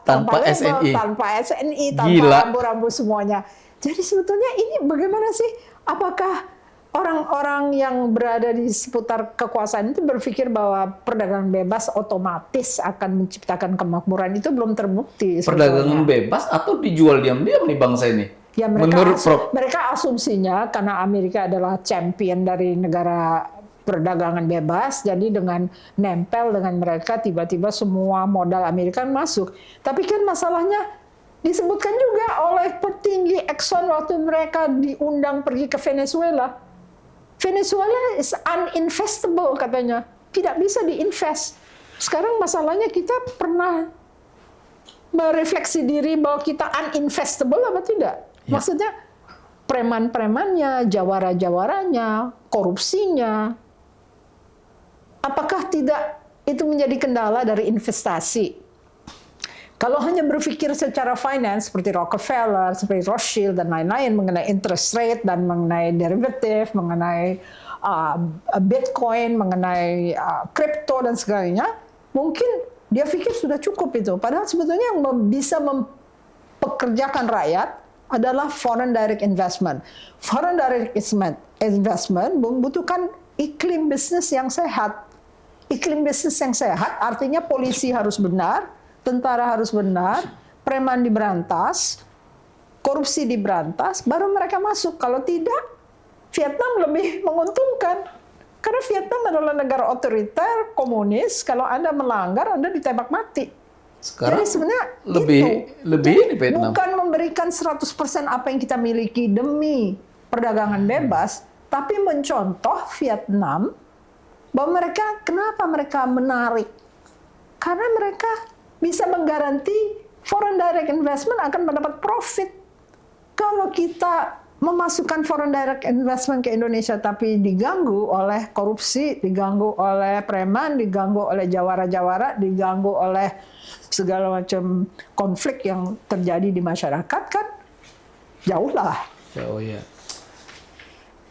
tanpa label, SNI. tanpa SNI, tanpa Gila. rambu-rambu semuanya. Jadi sebetulnya ini bagaimana sih? Apakah orang-orang yang berada di seputar kekuasaan itu berpikir bahwa perdagangan bebas otomatis akan menciptakan kemakmuran? Itu belum terbukti. Perdagangan sebetulnya. bebas atau dijual diam-diam nih bangsa ini? Ya, Menurut Prof? mereka asumsinya karena Amerika adalah champion dari negara perdagangan bebas, jadi dengan nempel dengan mereka tiba-tiba semua modal Amerika masuk. Tapi kan masalahnya disebutkan juga oleh petinggi Exxon waktu mereka diundang pergi ke Venezuela. Venezuela is uninvestable katanya, tidak bisa diinvest. Sekarang masalahnya kita pernah merefleksi diri bahwa kita uninvestable apa tidak? Ya. Maksudnya preman-premannya, jawara-jawaranya, korupsinya, apakah tidak itu menjadi kendala dari investasi? Kalau hanya berpikir secara finance seperti Rockefeller, seperti Rothschild dan lain-lain mengenai interest rate dan mengenai derivatif, mengenai Bitcoin, mengenai crypto dan sebagainya, mungkin dia pikir sudah cukup itu. Padahal sebetulnya yang bisa mempekerjakan rakyat adalah foreign direct investment. Foreign direct investment membutuhkan iklim bisnis yang sehat. Iklim bisnis yang sehat artinya polisi harus benar, tentara harus benar, preman diberantas, korupsi diberantas, baru mereka masuk. Kalau tidak, Vietnam lebih menguntungkan. Karena Vietnam adalah negara otoriter, komunis, kalau Anda melanggar, Anda ditembak mati. Sekarang Jadi sebenarnya lebih di Vietnam. bukan memberikan 100% apa yang kita miliki demi perdagangan bebas, tapi mencontoh Vietnam bahwa kenapa mereka menarik? Karena mereka bisa menggaranti foreign direct investment akan mendapat profit. Kalau kita memasukkan foreign direct investment ke Indonesia tapi diganggu oleh korupsi, diganggu oleh preman, diganggu oleh jawara-jawara, diganggu oleh segala macam konflik yang terjadi di masyarakat, kan jauh lah. Oh ya.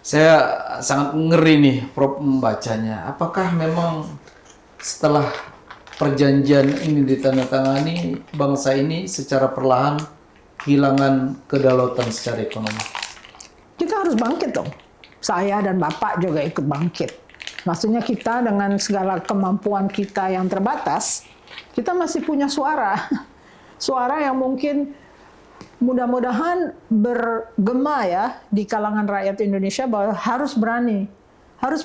Saya sangat ngeri nih Prof membacanya. Apakah memang setelah perjanjian ini ditandatangani, bangsa ini secara perlahan kehilangan kedaulatan secara ekonomi? Kita harus bangkit dong. Saya dan Bapak juga ikut bangkit. Maksudnya kita dengan segala kemampuan kita yang terbatas, kita masih punya suara. Suara yang mungkin mudah-mudahan bergema ya di kalangan rakyat Indonesia bahwa harus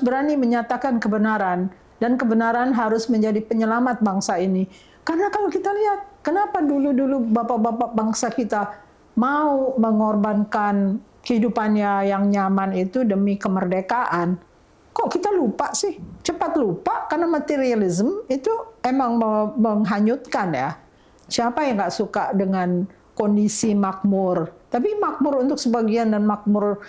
berani menyatakan kebenaran. Dan kebenaran harus menjadi penyelamat bangsa ini. Karena kalau kita lihat, kenapa dulu-dulu bapak-bapak bangsa kita mau mengorbankan kehidupannya yang nyaman itu demi kemerdekaan? Kok kita lupa sih? Cepat lupa karena materialisme itu emang menghanyutkan ya. Siapa yang nggak suka dengan kondisi makmur? Tapi makmur untuk sebagian dan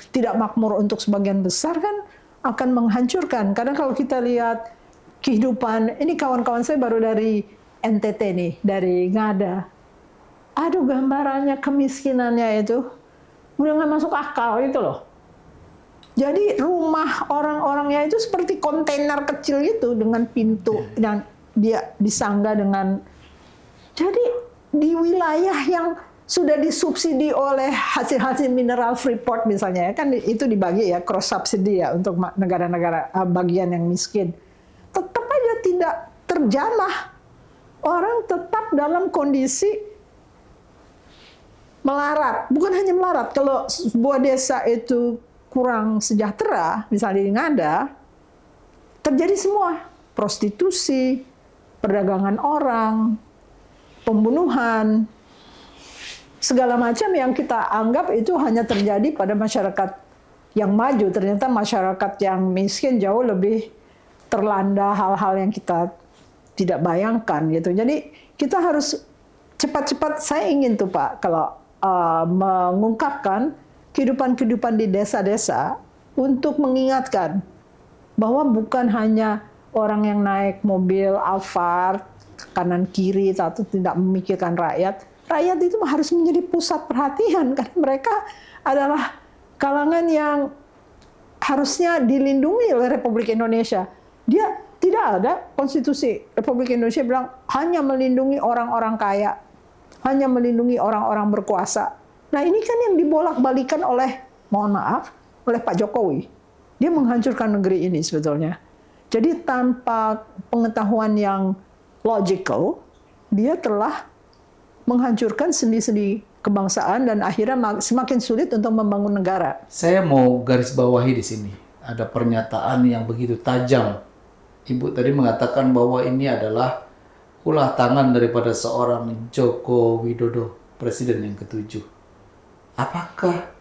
tidak makmur untuk sebagian besar kan akan menghancurkan. Karena kalau kita lihat kehidupan, ini kawan-kawan saya baru dari NTT nih, dari Ngada. Aduh gambarannya kemiskinannya itu, udah nggak masuk akal itu loh. Jadi rumah orang-orangnya itu seperti kontainer kecil itu dengan pintu dan dia disangga dengan. Jadi di wilayah yang sudah disubsidi oleh hasil-hasil mineral Freeport misalnya, kan itu dibagi ya cross subsidi ya untuk negara-negara bagian yang miskin. Tetap aja tidak terjamah. Orang tetap dalam kondisi melarat. Bukan hanya melarat, kalau sebuah desa itu kurang sejahtera, misalnya di Ngada, terjadi semua. Prostitusi, perdagangan orang, pembunuhan, segala macam yang kita anggap itu hanya terjadi pada masyarakat yang maju. Ternyata masyarakat yang miskin jauh lebih terlanda hal-hal yang kita tidak bayangkan gitu. Jadi kita harus cepat-cepat, saya ingin tuh Pak, kalau mengungkapkan kehidupan-kehidupan di desa-desa untuk mengingatkan bahwa bukan hanya orang yang naik mobil Alphard kanan kiri atau tidak memikirkan rakyat. Rakyat itu harus menjadi pusat perhatian karena mereka adalah kalangan yang harusnya dilindungi oleh Republik Indonesia. Dia tidak ada konstitusi Republik Indonesia bilang hanya melindungi orang-orang kaya, hanya melindungi orang-orang berkuasa. Nah ini kan yang dibolak-balikan oleh, mohon maaf, oleh Pak Jokowi. Dia menghancurkan negeri ini sebetulnya. Jadi tanpa pengetahuan yang logical, dia telah menghancurkan sendi-sendi kebangsaan dan akhirnya semakin sulit untuk membangun negara. Saya mau garis bawahi di sini. Ada pernyataan yang begitu tajam. Ibu tadi mengatakan bahwa ini adalah ulah tangan daripada seorang Joko Widodo, Presiden yang ke-7. Apakah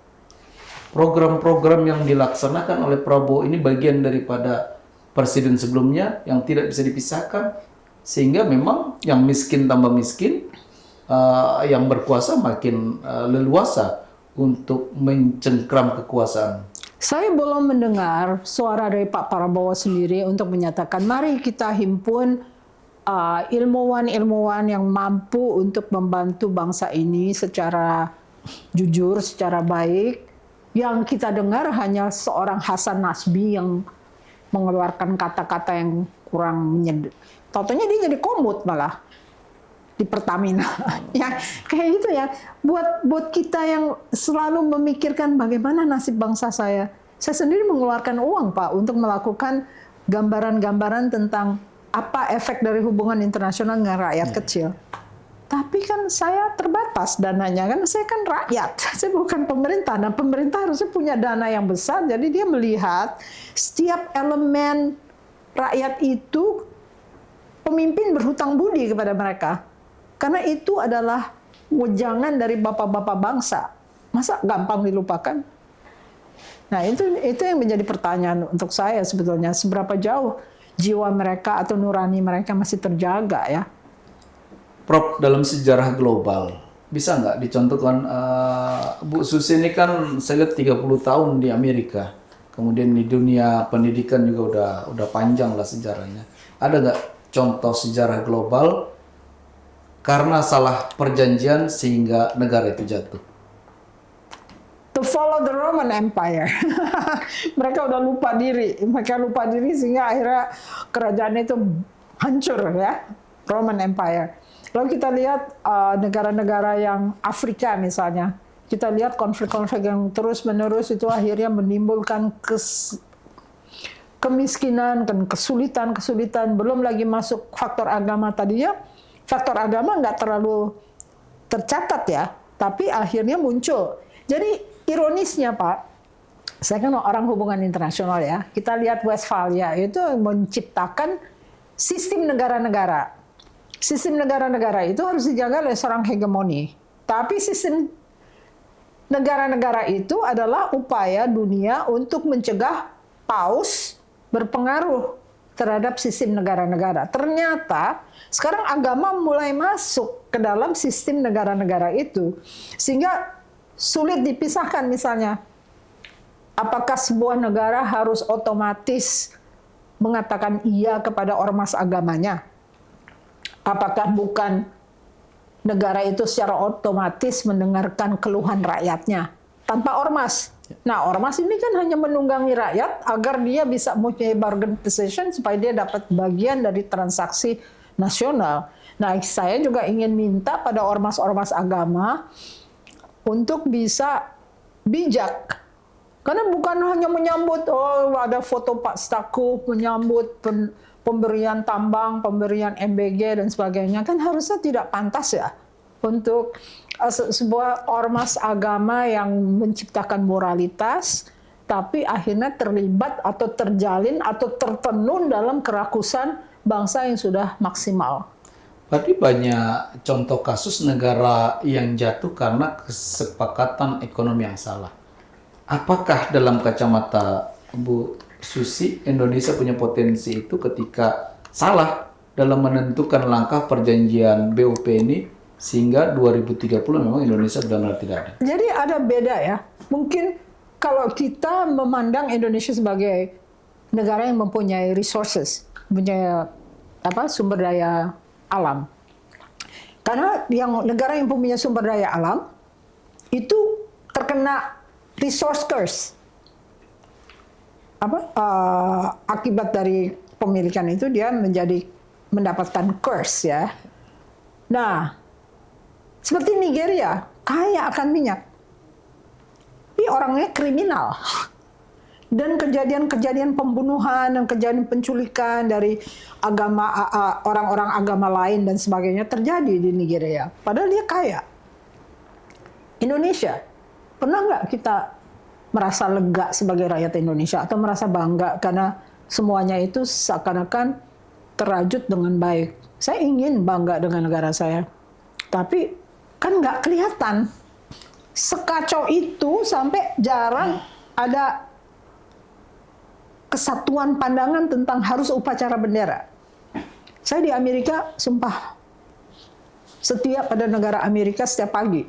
program-program yang dilaksanakan oleh Prabowo ini bagian daripada presiden sebelumnya yang tidak bisa dipisahkan? Sehingga memang yang miskin tambah miskin, yang berkuasa makin leluasa untuk mencengkram kekuasaan. Saya belum mendengar suara dari Pak Prabowo sendiri untuk menyatakan mari kita himpun ilmuwan-ilmuwan yang mampu untuk membantu bangsa ini secara jujur, secara baik. Yang kita dengar hanya seorang Hasan Nasbi yang mengeluarkan kata-kata yang kurang menyedot. Totonya dia jadi komut malah di Pertamina. Ya, kayak gitu ya. Buat kita yang selalu memikirkan bagaimana nasib bangsa saya. Saya sendiri mengeluarkan uang, Pak, untuk melakukan gambaran-gambaran tentang apa efek dari hubungan internasional dengan rakyat kecil. Tapi kan saya terbatas dananya, kan saya kan rakyat, saya bukan pemerintah. Nah, pemerintah harusnya punya dana yang besar, jadi dia melihat setiap elemen rakyat itu pemimpin berhutang budi kepada mereka. Karena itu adalah wejangan dari bapak-bapak bangsa. Masa gampang dilupakan? Nah, itu yang menjadi pertanyaan untuk saya sebetulnya. Seberapa jauh jiwa mereka atau nurani mereka masih terjaga ya? Prof, dalam sejarah global, bisa nggak dicontohkan, Bu Susi ini kan saya lihat 30 tahun di Amerika. Kemudian di dunia pendidikan juga udah panjang lah sejarahnya. Ada nggak contoh sejarah global karena salah perjanjian sehingga negara itu jatuh? To follow the Roman Empire. Mereka udah lupa diri. Mereka lupa diri sehingga akhirnya kerajaan itu hancur ya. Roman Empire. Lalu kita lihat negara-negara yang Afrika misalnya. Kita lihat konflik-konflik yang terus-menerus itu akhirnya menimbulkan kemiskinan, kesulitan-kesulitan. Belum lagi masuk faktor agama tadinya. Faktor agama nggak terlalu tercatat ya, tapi akhirnya muncul. Jadi ironisnya Pak, saya kan orang hubungan internasional ya, kita lihat Westphalia itu menciptakan sistem negara-negara. Sistem negara-negara itu harus dijaga oleh seorang hegemoni. Tapi sistem negara-negara itu adalah upaya dunia untuk mencegah paus berpengaruh terhadap sistem negara-negara. Ternyata sekarang agama mulai masuk ke dalam sistem negara-negara itu. Sehingga sulit dipisahkan misalnya. Apakah sebuah negara harus otomatis mengatakan iya kepada ormas agamanya? Apakah bukan negara itu secara otomatis mendengarkan keluhan rakyatnya tanpa ormas? Nah, ormas ini kan hanya menunggangi rakyat agar dia bisa mempunyai bargain position supaya dia dapat bagian dari transaksi nasional. Nah, saya juga ingin minta pada ormas-ormas agama untuk bisa bijak. Karena bukan hanya menyambut, oh ada foto Pak Stakuf, menyambut pemberian tambang, pemberian MBG dan sebagainya kan harusnya tidak pantas ya untuk sebuah ormas agama yang menciptakan moralitas tapi akhirnya terlibat atau terjalin atau tertenun dalam kerakusan bangsa yang sudah maksimal. Berarti banyak contoh kasus negara yang jatuh karena kesepakatan ekonomi yang salah. Apakah dalam kacamata Bu Susi, Indonesia punya potensi itu ketika salah dalam menentukan langkah perjanjian BOP ini sehingga 2030 memang Indonesia benar-benar tidak ada? Jadi ada beda ya. Mungkin kalau kita memandang Indonesia sebagai negara yang mempunyai resources, mempunyai sumber daya alam. Karena negara yang punya sumber daya alam itu terkena resource curse. Akibat dari pemilikan itu dia mendapatkan curse ya. Nah, seperti Nigeria, kaya akan minyak. Tapi orangnya kriminal. Dan kejadian-kejadian pembunuhan dan kejadian penculikan dari orang-orang agama lain dan sebagainya terjadi di Nigeria. Padahal dia kaya. Indonesia, pernah nggak kita merasa lega sebagai rakyat Indonesia atau merasa bangga karena semuanya itu seakan-akan terajut dengan baik? Saya ingin bangga dengan negara saya, tapi kan nggak kelihatan. Sekacau itu sampai jarang ada kesatuan pandangan tentang harus upacara bendera. Saya di Amerika, sumpah, setia pada negara Amerika setiap pagi.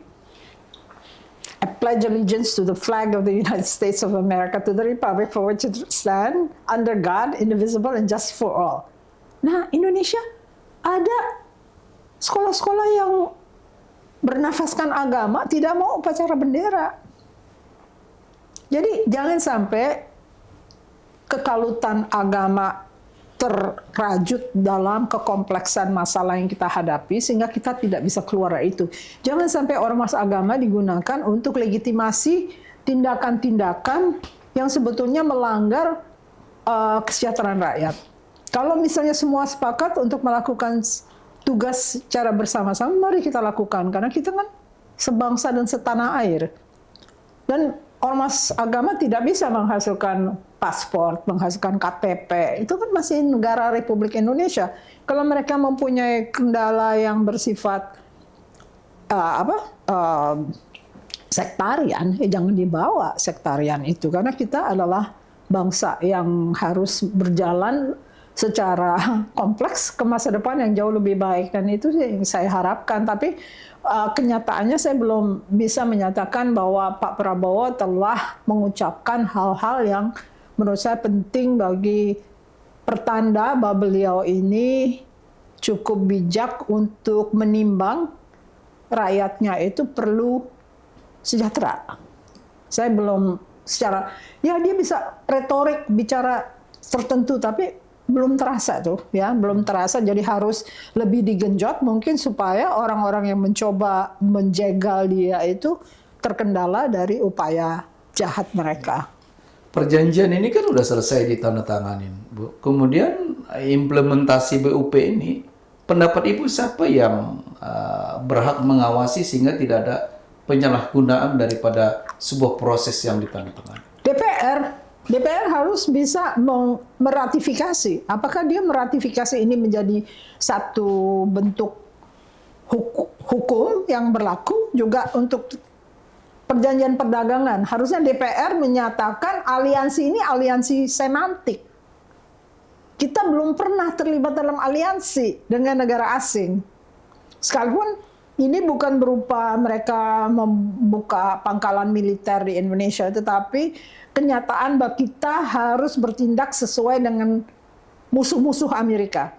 I pledge allegiance to the flag of the United States of America, to the republic for which it stands, under God, indivisible, and just for all. Nah, Indonesia ada sekolah-sekolah yang bernafaskan agama tidak mau upacara bendera. Jadi jangan sampai kekalutan agama terrajut dalam kekompleksan masalah yang kita hadapi sehingga kita tidak bisa keluar dari itu. Jangan sampai ormas agama digunakan untuk legitimasi tindakan-tindakan yang sebetulnya melanggar kesejahteraan rakyat. Kalau misalnya semua sepakat untuk melakukan tugas secara bersama-sama, mari kita lakukan. Karena kita kan sebangsa dan setanah air. Dan ormas agama tidak bisa menghasilkan paspor, menghasilkan KTP. Itu kan masih negara Republik Indonesia. Kalau mereka mempunyai kendala yang bersifat sektarian, jangan dibawa sektarian itu. Karena kita adalah bangsa yang harus berjalan secara kompleks ke masa depan yang jauh lebih baik, dan itu yang saya harapkan. Tapi kenyataannya saya belum bisa menyatakan bahwa Pak Prabowo telah mengucapkan hal-hal yang menurut saya penting bagi pertanda bahwa beliau ini cukup bijak untuk menimbang rakyatnya itu perlu sejahtera. Saya belum secara, ya dia bisa retorik bicara tertentu, tapi belum terasa tuh, ya, belum terasa. Jadi harus lebih digenjot mungkin supaya orang-orang yang mencoba menjegal dia itu terkendala dari upaya jahat mereka. Perjanjian ini kan udah selesai ditandatanganin, Bu. Kemudian implementasi BUP ini, pendapat Ibu siapa yang berhak mengawasi sehingga tidak ada penyalahgunaan daripada sebuah proses yang ditandatangani? DPR harus bisa meratifikasi. Apakah dia meratifikasi ini menjadi satu bentuk hukum yang berlaku juga untuk perjanjian perdagangan? Harusnya DPR menyatakan aliansi ini aliansi semantik. Kita belum pernah terlibat dalam aliansi dengan negara asing. Sekalipun ini bukan berupa mereka membuka pangkalan militer di Indonesia, tetapi kenyataan bahwa kita harus bertindak sesuai dengan musuh-musuh Amerika.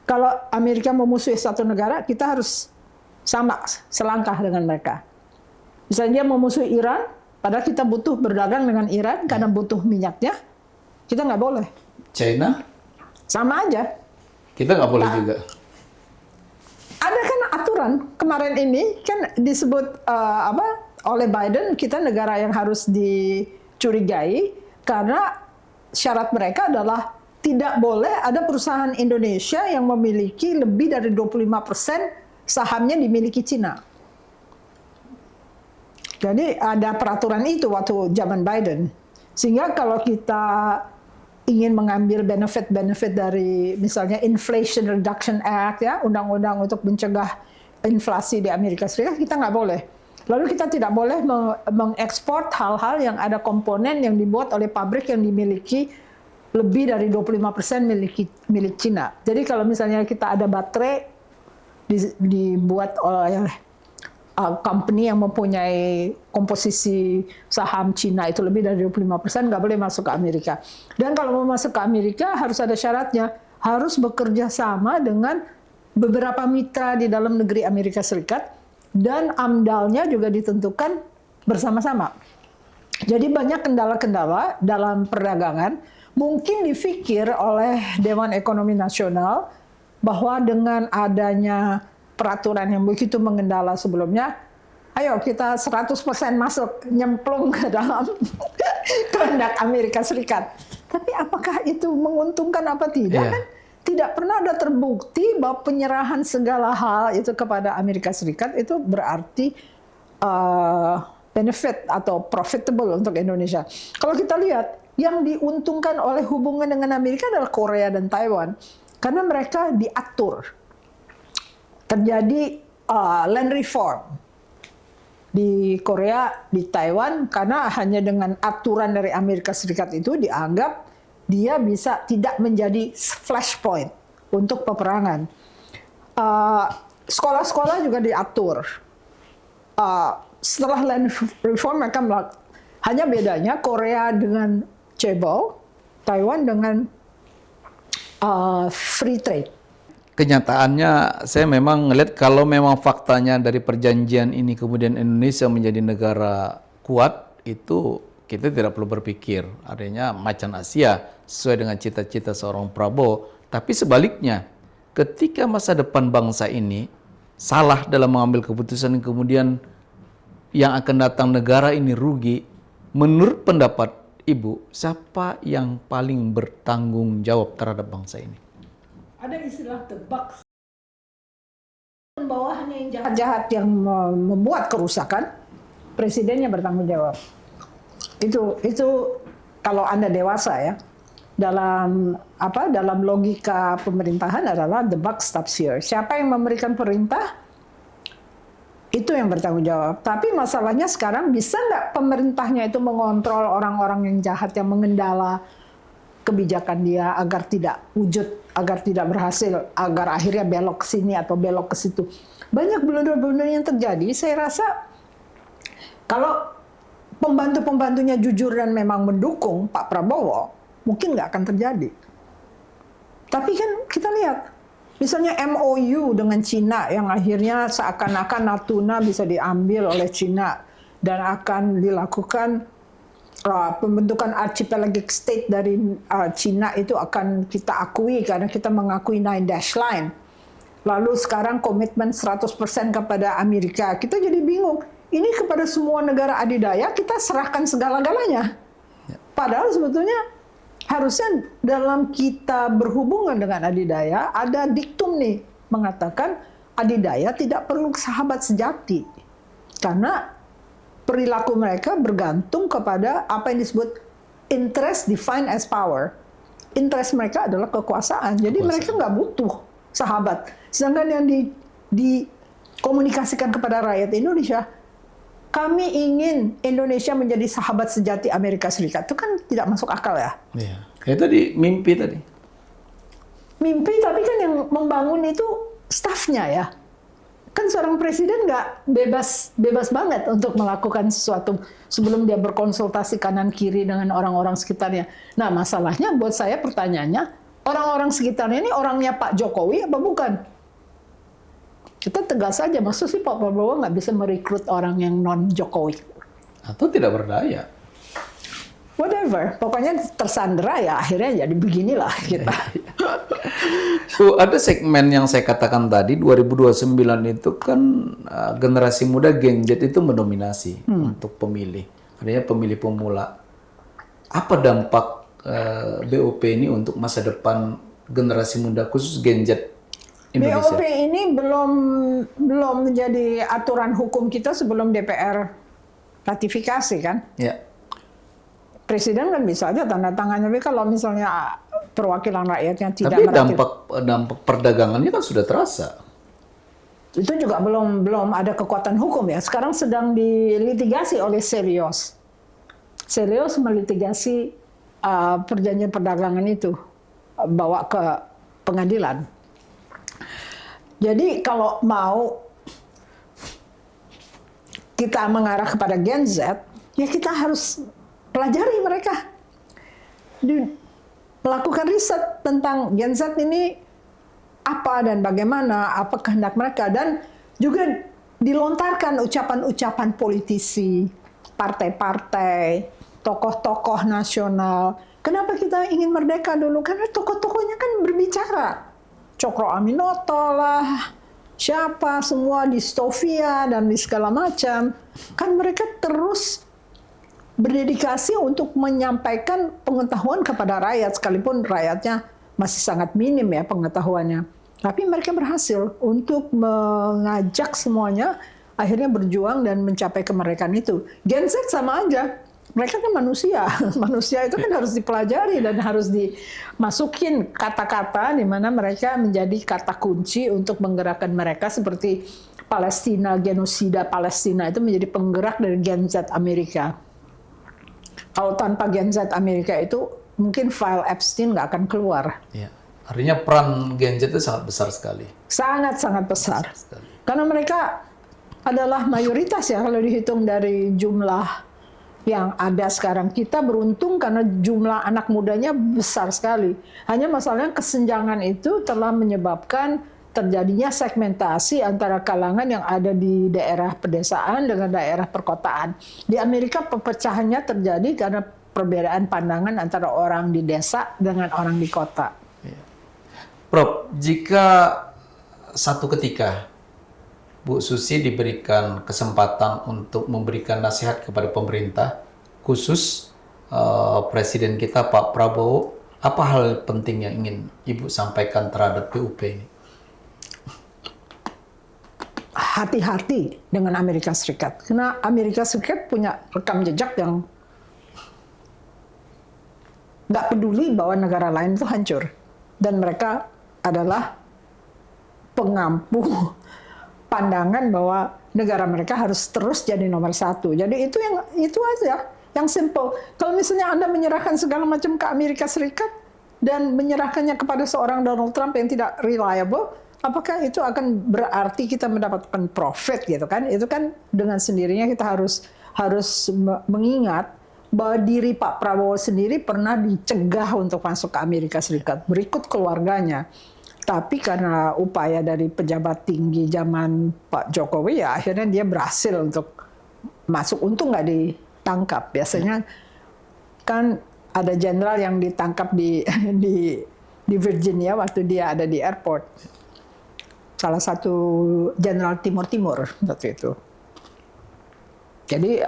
Kalau Amerika memusuhi satu negara, kita harus sama selangkah dengan mereka. Misalnya dia memusuhi Iran, padahal kita butuh berdagang dengan Iran karena butuh minyaknya, kita nggak boleh. China? Sama aja. Kita nggak boleh juga. Ada kan aturan kemarin ini kan disebut oleh Biden, kita negara yang harus dicurigai karena syarat mereka adalah tidak boleh ada perusahaan Indonesia yang memiliki lebih dari 25% sahamnya dimiliki Cina. Jadi ada peraturan itu waktu zaman Biden. Sehingga kalau kita ingin mengambil benefit-benefit dari misalnya Inflation Reduction Act, ya, undang-undang untuk mencegah inflasi di Amerika Serikat, kita nggak boleh. Lalu kita tidak boleh mengekspor hal-hal yang ada komponen yang dibuat oleh pabrik yang dimiliki lebih dari 25% milik Cina. Jadi kalau misalnya kita ada baterai dibuat oleh company yang mempunyai komposisi saham Cina itu lebih dari 25%, nggak boleh masuk ke Amerika. Dan kalau mau masuk ke Amerika harus ada syaratnya, harus bekerja sama dengan beberapa mitra di dalam negeri Amerika Serikat, dan AMDAL-nya juga ditentukan bersama-sama. Jadi banyak kendala-kendala dalam perdagangan, mungkin dipikir oleh Dewan Ekonomi Nasional bahwa dengan adanya peraturan yang begitu mengendala sebelumnya, ayo kita 100% masuk, nyemplung ke dalam kehendak Amerika Serikat. Tapi apakah itu menguntungkan apa tidak? Kan tidak pernah ada terbukti bahwa penyerahan segala hal itu kepada Amerika Serikat itu berarti benefit atau profitable untuk Indonesia. Kalau kita lihat, yang diuntungkan oleh hubungan dengan Amerika adalah Korea dan Taiwan. Karena mereka diatur. Terjadi land reform di Korea, di Taiwan, karena hanya dengan aturan dari Amerika Serikat itu dianggap dia bisa tidak menjadi flashpoint untuk peperangan. Sekolah-sekolah juga diatur. Setelah land reform mereka hanya bedanya Korea dengan CBO, Taiwan dengan free trade. Kenyataannya saya memang ngelihat kalau memang faktanya dari perjanjian ini kemudian Indonesia menjadi negara kuat, itu kita tidak perlu berpikir adanya macan Asia sesuai dengan cita-cita seorang Prabowo. Tapi sebaliknya, ketika masa depan bangsa ini salah dalam mengambil keputusan kemudian yang akan datang negara ini rugi, menurut pendapat Ibu, siapa yang paling bertanggung jawab terhadap bangsa ini? Ada istilah the buck. Bawahnya yang jahat-jahat yang membuat kerusakan, presidennya bertanggung jawab. Itu kalau Anda dewasa ya, dalam logika pemerintahan adalah the buck stops here. Siapa yang memberikan perintah, itu yang bertanggung jawab. Tapi masalahnya sekarang, bisa nggak pemerintahnya itu mengontrol orang-orang yang jahat yang mengendala kebijakan dia agar tidak wujud, agar tidak berhasil, agar akhirnya belok ke sini atau belok ke situ. Banyak blunder-blunder yang terjadi. Saya rasa kalau pembantu-pembantunya jujur dan memang mendukung Pak Prabowo, mungkin nggak akan terjadi. Tapi kan kita lihat, misalnya MOU dengan Cina yang akhirnya seakan-akan Natuna bisa diambil oleh Cina dan akan dilakukan pembentukan archipelagic state dari Cina itu akan kita akui karena kita mengakui Nine Dash Line. Lalu sekarang komitmen 100% kepada Amerika. Kita jadi bingung. Ini kepada semua negara adidaya kita serahkan segala-galanya. Padahal sebetulnya harusnya dalam kita berhubungan dengan adidaya ada diktum nih mengatakan adidaya tidak perlu sahabat sejati. Karena perilaku mereka bergantung kepada apa yang disebut interest defined as power. Interest mereka adalah kekuasaan. Jadi mereka nggak butuh sahabat. Sedangkan yang dikomunikasikan kepada rakyat Indonesia, kami ingin Indonesia menjadi sahabat sejati Amerika Serikat. Itu kan tidak masuk akal ya. Iya. Kayak tadi, mimpi tadi. Mimpi, tapi kan yang membangun itu stafnya ya. Kan seorang presiden nggak bebas banget untuk melakukan sesuatu sebelum dia berkonsultasi kanan kiri dengan orang-orang sekitarnya. Nah masalahnya buat saya pertanyaannya, orang-orang sekitarnya ini orangnya Pak Jokowi apa bukan? Kita tegas saja, maksud sih Pak Prabowo nggak bisa merekrut orang yang non Jokowi. Atau tidak berdaya. Whatever, pokoknya tersandera ya akhirnya jadi beginilah kita. So, ada segmen yang saya katakan tadi 2029 itu kan generasi muda Gen Z itu mendominasi untuk pemilih. Artinya pemilih pemula. Apa dampak BOP ini untuk masa depan generasi muda khusus Gen Z Indonesia? BOP ini belum menjadi aturan hukum kita sebelum DPR ratifikasi kan? Ya. Presiden kan bisa aja tanda tangan, tapi kalau misalnya perwakilan rakyatnya tidak Tapi meratifkan, dampak perdagangannya kan sudah terasa. itu juga belum ada kekuatan hukum ya. Sekarang sedang dilitigasi oleh Selios. Selios melitigasi perjanjian perdagangan itu, bawa ke pengadilan. Jadi kalau mau kita mengarah kepada Gen Z, ya kita harus pelajari mereka. Melakukan riset tentang Gen Z ini apa dan bagaimana, apa kehendak mereka, dan juga dilontarkan ucapan-ucapan politisi, partai-partai, tokoh-tokoh nasional. Kenapa kita ingin merdeka dulu? Karena tokoh-tokohnya kan berbicara. Cokro Aminoto lah, siapa semua di Stovia dan di segala macam. Kan mereka terus berdedikasi untuk menyampaikan pengetahuan kepada rakyat, sekalipun rakyatnya masih sangat minim ya pengetahuannya. Tapi mereka berhasil untuk mengajak semuanya akhirnya berjuang dan mencapai kemerdekaan itu. Gen Z sama aja. Mereka kan manusia. Manusia itu kan harus dipelajari dan harus dimasukin kata-kata di mana mereka menjadi kata kunci untuk menggerakkan mereka, seperti Palestina, genosida Palestina itu menjadi penggerak dari Gen Z Amerika. Kalau tanpa Gen Z Amerika itu mungkin file Epstein nggak akan keluar. Ya. Artinya peran Gen Z itu sangat besar sekali. Sangat-sangat besar. Sekali. Karena mereka adalah mayoritas ya kalau dihitung dari jumlah yang ada sekarang. Kita beruntung karena jumlah anak mudanya besar sekali. Hanya masalahnya kesenjangan itu telah menyebabkan terjadinya segmentasi antara kalangan yang ada di daerah pedesaan dengan daerah perkotaan. Di Amerika perpecahannya terjadi karena perbedaan pandangan antara orang di desa dengan orang di kota. Prof, jika satu ketika Bu Susi diberikan kesempatan untuk memberikan nasihat kepada pemerintah, khusus Presiden kita Pak Prabowo, apa hal penting yang ingin Ibu sampaikan terhadap BUP ini? Hati-hati dengan Amerika Serikat. Karena Amerika Serikat punya rekam jejak yang nggak peduli bahwa negara lain itu hancur. Dan mereka adalah pengampu pandangan bahwa negara mereka harus terus jadi nomor satu. Jadi itu aja, yang simple. Kalau misalnya Anda menyerahkan segala macam ke Amerika Serikat dan menyerahkannya kepada seorang Donald Trump yang tidak reliable, apakah itu akan berarti kita mendapatkan profit gitu kan? Itu kan dengan sendirinya kita harus mengingat bahwa diri Pak Prabowo sendiri pernah dicegah untuk masuk ke Amerika Serikat berikut keluarganya. Tapi karena upaya dari pejabat tinggi zaman Pak Jokowi, ya akhirnya dia berhasil untuk masuk. Untung nggak ditangkap. Biasanya kan ada jenderal yang ditangkap di Virginia waktu dia ada di airport. Salah satu jenderal Timur waktu itu. Jadi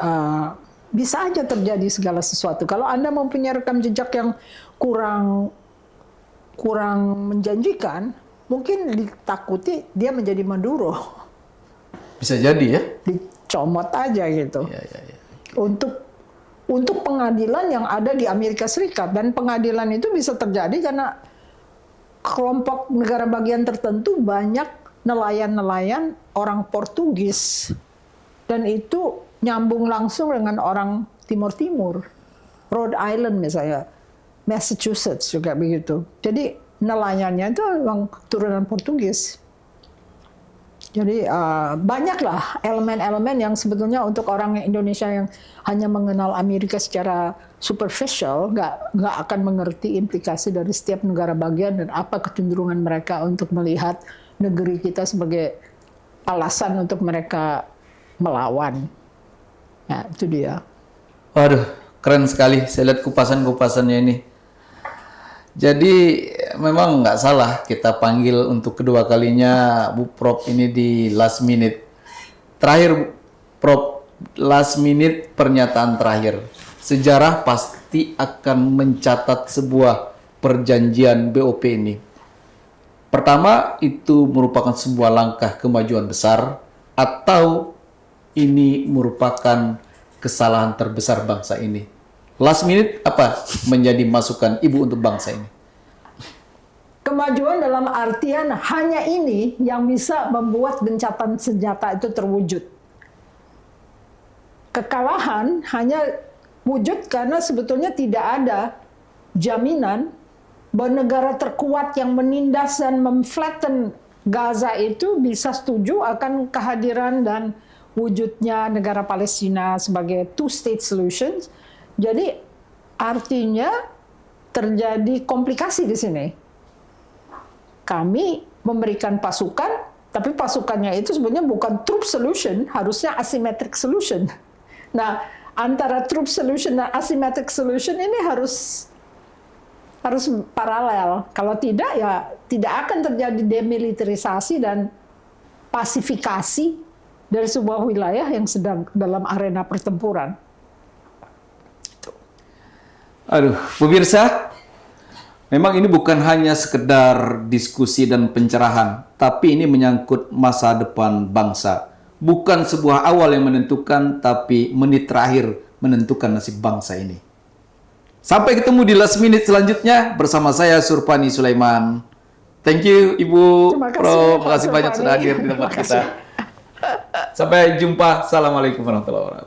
bisa aja terjadi segala sesuatu. Kalau Anda mempunyai rekam jejak yang kurang menjanjikan, mungkin ditakuti dia menjadi Maduro. Bisa jadi ya? Dicomot aja gitu. Ya. Untuk pengadilan yang ada di Amerika Serikat, dan pengadilan itu bisa terjadi karena kelompok negara bagian tertentu banyak nelayan-nelayan orang Portugis, dan itu nyambung langsung dengan orang Timur. Rhode Island misalnya, Massachusetts juga begitu. Jadi nelayannya itu memang turunan Portugis. Jadi banyaklah elemen-elemen yang sebetulnya untuk orang Indonesia yang hanya mengenal Amerika secara superficial nggak akan mengerti implikasi dari setiap negara bagian dan apa kecenderungan mereka untuk melihat negeri kita sebagai alasan untuk mereka melawan. Nah, itu dia. Waduh, keren sekali. Saya lihat kupasan-kupasannya ini. Jadi memang nggak salah kita panggil untuk kedua kalinya Bu Prof ini di last minute. Terakhir Prof, last minute pernyataan terakhir. Sejarah pasti akan mencatat sebuah perjanjian BOP ini. Pertama, itu merupakan sebuah langkah kemajuan besar atau ini merupakan kesalahan terbesar bangsa ini. Last minute apa menjadi masukan Ibu untuk bangsa ini? Kemajuan dalam artian hanya ini yang bisa membuat gencatan senjata itu terwujud. Kekalahan hanya wujud karena sebetulnya tidak ada jaminan bahwa negara terkuat yang menindas dan memflatten Gaza itu bisa setuju akan kehadiran dan wujudnya negara Palestina sebagai two-state solution. Jadi artinya terjadi komplikasi di sini. Kami memberikan pasukan, tapi pasukannya itu sebenarnya bukan troop solution, harusnya asymmetric solution. Nah, antara troop solution dan asymmetric solution ini harus paralel. Kalau tidak, ya tidak akan terjadi demilitarisasi dan pasifikasi dari sebuah wilayah yang sedang dalam arena pertempuran. Aduh, pemirsa, memang ini bukan hanya sekedar diskusi dan pencerahan, tapi ini menyangkut masa depan bangsa. Bukan sebuah awal yang menentukan, tapi menit terakhir menentukan nasib bangsa ini. Sampai ketemu di last minute selanjutnya bersama saya Surpani Sulaiman. Thank you Ibu Pro, makasih banyak sudah hadir di tempat kita. Sampai jumpa. Assalamualaikum warahmatullahi wabarakatuh.